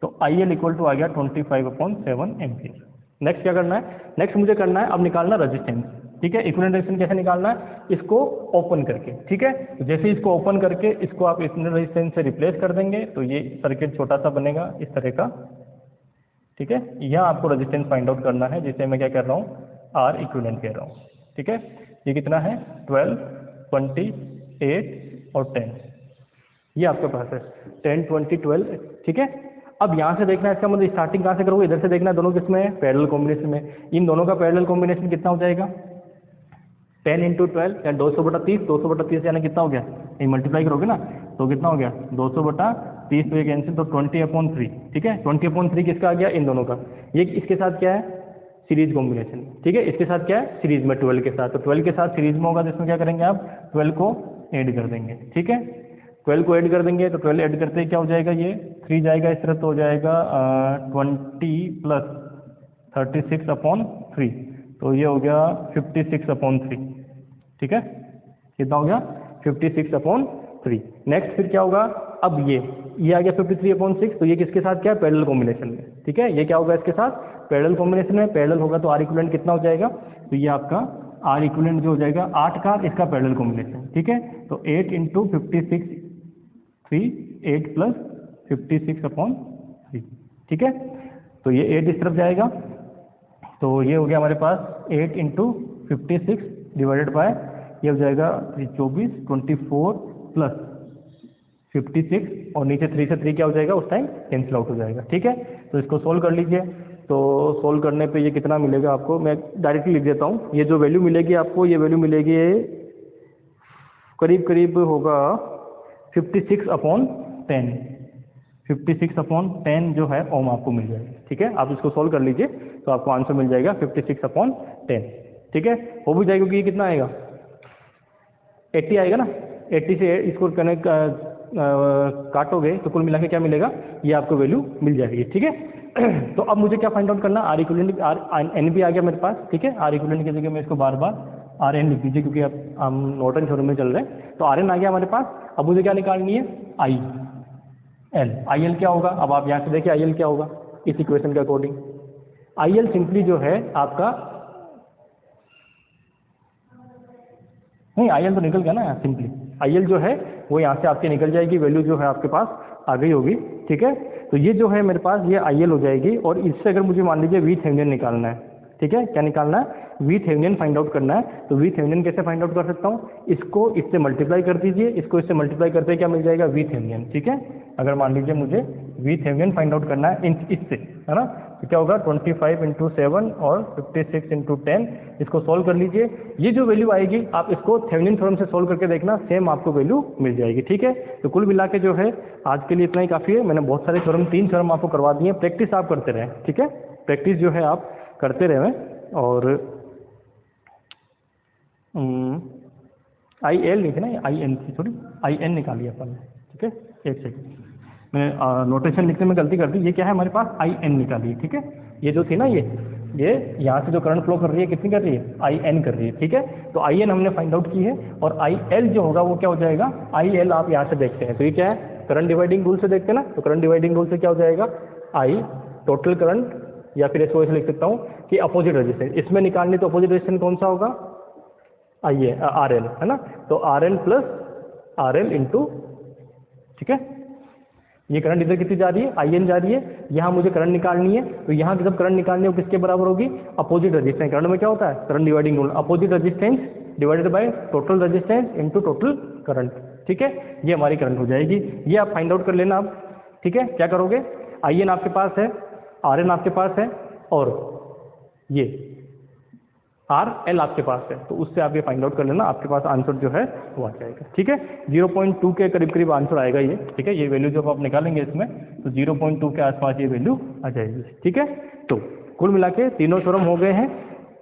तो IL = आ गया 25/7 एम्पियर। नेक्स्ट क्या करना है, नेक्स्ट मुझे करना है अब निकालना रेजिस्टेंस, ठीक है। इक्विवेलेंट रेजिस्टेंस कैसे निकालना है, इसको ओपन करके, ठीक है। तो जैसे ही इसको ओपन करके इसको आप इक्विवेलेंट रेजिस्टेंस से रिप्लेस कर देंगे तो ये सर्किट छोटा सा बनेगा इस तरह का, ठीक है। यहाँ आपको रेजिस्टेंस फाइंड आउट करना है, जिसे मैं क्या कर रहा हूँ R इक्विवेलेंट कह रहा हूँ, ठीक है। ये कितना है 12, 20, 8 और 10, ये आपके पास है 10, 20, 12, ठीक है। अब यहाँ से देखना है, इसका मतलब स्टार्टिंग कहाँ से करोगे, इधर से देखना है, दोनों किसमें है पैरेलल कॉम्बिनेशन में। इन दोनों का पैरेलल कॉम्बिनेशन कितना हो जाएगा 10 × 12 या 200/30, 200/30 यानी कितना हो गया, ये मल्टीप्लाई करोगे ना तो कितना हो गया 200/30, तो ये कैंसिल, तो 20/3, ठीक है। 20/3 किसका आ गया, इन दोनों का। ये इसके साथ क्या है सीरीज कॉम्बिनेशन, ठीक है। इसके साथ क्या है सीरीज में 12 के साथ, तो 12 के साथ सीरीज में होगा तो इसमें क्या करेंगे आप 12 को ऐड कर देंगे, ठीक है। 12 को ऐड कर देंगे तो 12 ऐड करते ही क्या हो जाएगा, ये 3 जाएगा इस तरफ, तो हो जाएगा 20 + 36/3, तो ये हो गया 56/3, ठीक है। कितना हो गया 56/3। नेक्स्ट फिर क्या होगा, अब ये आ गया 53/6, तो ये किसके साथ क्या है पैरेलल कॉम्बिनेशन में, ठीक है। ये क्या होगा इसके साथ पैरेलल कॉम्बिनेशन में, पैरेलल होगा तो R इक्विवेलेंट कितना हो जाएगा, तो ये आपका R इक्विवेलेंट जो हो जाएगा 8 का इसका पैरेलल कॉम्बिनेशन, ठीक है। तो 8 × 56 3, 8 + 56/3, ठीक है। तो ये 8 इस तरफ जाएगा, तो ये हो गया हमारे पास 8 × 56 डिवाइडेड बाय ये हो जाएगा 24, 24 + 56 और नीचे 3 से 3 क्या हो जाएगा उस टाइम कैंसिल आउट हो जाएगा, ठीक है। तो इसको सोल्व कर लीजिए, तो सोल्व करने पे ये कितना मिलेगा आपको, मैं डायरेक्टली लिख देता हूँ। ये जो वैल्यू मिलेगी आपको, ये वैल्यू मिलेगी करीब करीब होगा 56/10, 56/10 जो है ओम आपको मिल जाएगा, ठीक है। आप इसको सोल्व कर लीजिए तो आपको आंसर मिल जाएगा 56/10, ठीक है। हो भी जाएगा, क्योंकि ये कितना आएगा 80 आएगा ना, 80 से इसको कनेक्ट काटोगे तो कुल मिला के क्या मिलेगा, ये आपको वैल्यू मिल जाएगी, ठीक है। तो अब मुझे क्या फाइंड आउट करना, R इक्विवेलेंट, R NB आ गया मेरे पास, ठीक है। R इक्विवेलेंट की जगह मैं इसको बार बार आर एन लिख दीजिए क्योंकि अब हम नॉर्टन थ्योरम में चल रहे हैं। तो आर एन आ गया हमारे पास। अब मुझे क्या निकालनी है, आई एल क्या होगा, अब आप यहाँ से देखिए आई एल क्या होगा इस इक्वेशन के अकॉर्डिंग। आई एल सिंपली जो है आपका, नहीं आई एल तो निकल गया ना यहाँ, सिंपली आई एल जो है वो यहाँ से आपकी निकल जाएगी, वैल्यू जो है आपके पास आ गई होगी, ठीक है। तो ये जो है मेरे पास ये आई एल हो जाएगी, और इससे अगर मुझे मान लीजिए वी थेवेनिन निकालना है, ठीक है, क्या निकालना है, वी थेवेनिन फाइंड आउट करना है। तो वी थेवेनिन कैसे फाइंड आउट कर सकता हूँ, इसको इससे मल्टीप्लाई कर दीजिए, इसको इससे मल्टीप्लाई करते क्या मिल जाएगा, वी थेवेनिन, ठीक है। अगर मान लीजिए मुझे वी थेवेनिन फाइंड आउट करना है इससे, है ना, तो क्या होगा 25 × 7 और 56 × 10, इसको सॉल्व कर लीजिए। ये जो वैल्यू आएगी आप इसको थेवेनिन थ्योरम से सॉल्व करके देखना, सेम आपको वैल्यू मिल जाएगी, ठीक है। तो कुल मिला के जो है आज के लिए इतना ही काफ़ी है। मैंने बहुत सारे थ्योरम, 3 थ्योरम आपको करवा दिए, प्रैक्टिस आप करते रहें, ठीक है, प्रैक्टिस जो है आप करते रहें। और आई एल नहीं थी ना, आई एन थी, सॉरी आई एन निकालिए अपन ने, ठीक है। एक सेकंड, मैंने नोटेशन लिखने में गलती कर दी। ये क्या है हमारे पास, आई एन निकाली, ठीक है। ये जो थी ना ये यहाँ से जो करंट फ्लो कर रही है कितनी कर रही है, आई एन कर रही है, ठीक है। तो आई एन हमने फाइंड आउट की है, और आई एल जो होगा वो क्या हो जाएगा, आई एल आप यहाँ से देखते हैं तो ये क्या है, करंट डिवाइडिंग रूल से देखते हैं ना, तो करंट डिवाइडिंग रूल से क्या हो जाएगा, आई टोटल करंट, या फिर इसको ऐसे लिख सकता हूँ कि अपोजिट रेजिस्टेंस, इसमें निकालनी तो अपोजिट रेजिस्टेंस कौन सा होगा, आई ए आर एल, है ना। तो R L plus R L into, ठीक है, ये करंट इधर कितनी जा रही है, आई एन जा रही है, यहाँ मुझे करंट निकालनी है, तो यहाँ की जब करंट निकालनी है वो किसके बराबर होगी, अपोजिट रेजिस्टेंस। करंट में क्या होता है, current dividing rule, opposite resistance divided by total resistance into total current, ठीक है। ये हमारी करंट हो जाएगी, ये आप फाइंड आउट कर लेना आप, ठीक है। क्या करोगे, आई एन आपके पास है, आर एन आपके पास है, और ये आर एल आपके पास है, तो उससे आप ये फाइंड आउट कर लेना, आपके पास आंसर जो है वो आ जाएगा, ठीक है। 0.2 के करीब करीब आंसर आएगा ये, ठीक है। ये वैल्यू जब आप निकालेंगे इसमें तो 0.2 के आसपास ये वैल्यू आ जाएगी, ठीक है। तो कुल मिला के तीनों थ्योरम हो गए हैं,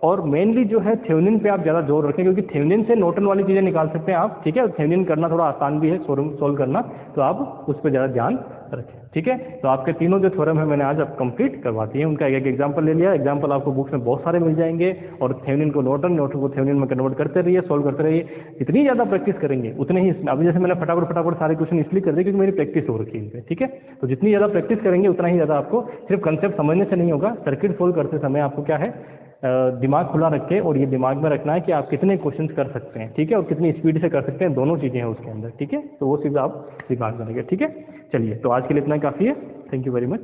और मेनली जो है थेवेनिन पे आप ज़्यादा जोर रखें, क्योंकि थेवेनिन से नॉर्टन वाली चीज़ें निकाल सकते हैं आप, ठीक है। थेवेनिन करना थोड़ा आसान भी है सोल्व करना, तो आप उस पर ज़्यादा ध्यान रखें, ठीक है। तो आपके तीनों जो थ्योरम है मैंने आज आप कंप्लीट करवा दिए, उनका एक एग्जांपल ले लिया। एग्जांपल आपको बुक्स में बहुत सारे मिल जाएंगे, और थेवेनिन को नॉर्टन को थेवेनिन में कन्वर्ट करते रहिए, सॉल्व करते रहिए। जितनी ज़्यादा प्रैक्टिस करेंगे उतने ही, अभी जैसे मैंने फटाफट सारे क्वेश्चन इसलिए कर दिए क्योंकि मेरी प्रैक्टिस हो रखी है, ठीक है। तो जितनी ज़्यादा प्रैक्टिस करेंगे उतना ही ज़्यादा आपको सिर्फ कंसेप्ट समझने से नहीं होगा, सर्किट सोल्व करते समय आपको क्या है, दिमाग खुला रख के, और ये दिमाग में रखना है कि आप कितने क्वेश्चंस कर सकते हैं, ठीक है, और कितनी स्पीड से कर सकते हैं, दोनों चीज़ें हैं उसके अंदर, ठीक है। तो वो चीज़ आप दिमाग में रखिए, ठीक है। चलिए, तो आज के लिए इतना काफ़ी है, थैंक यू वेरी मच।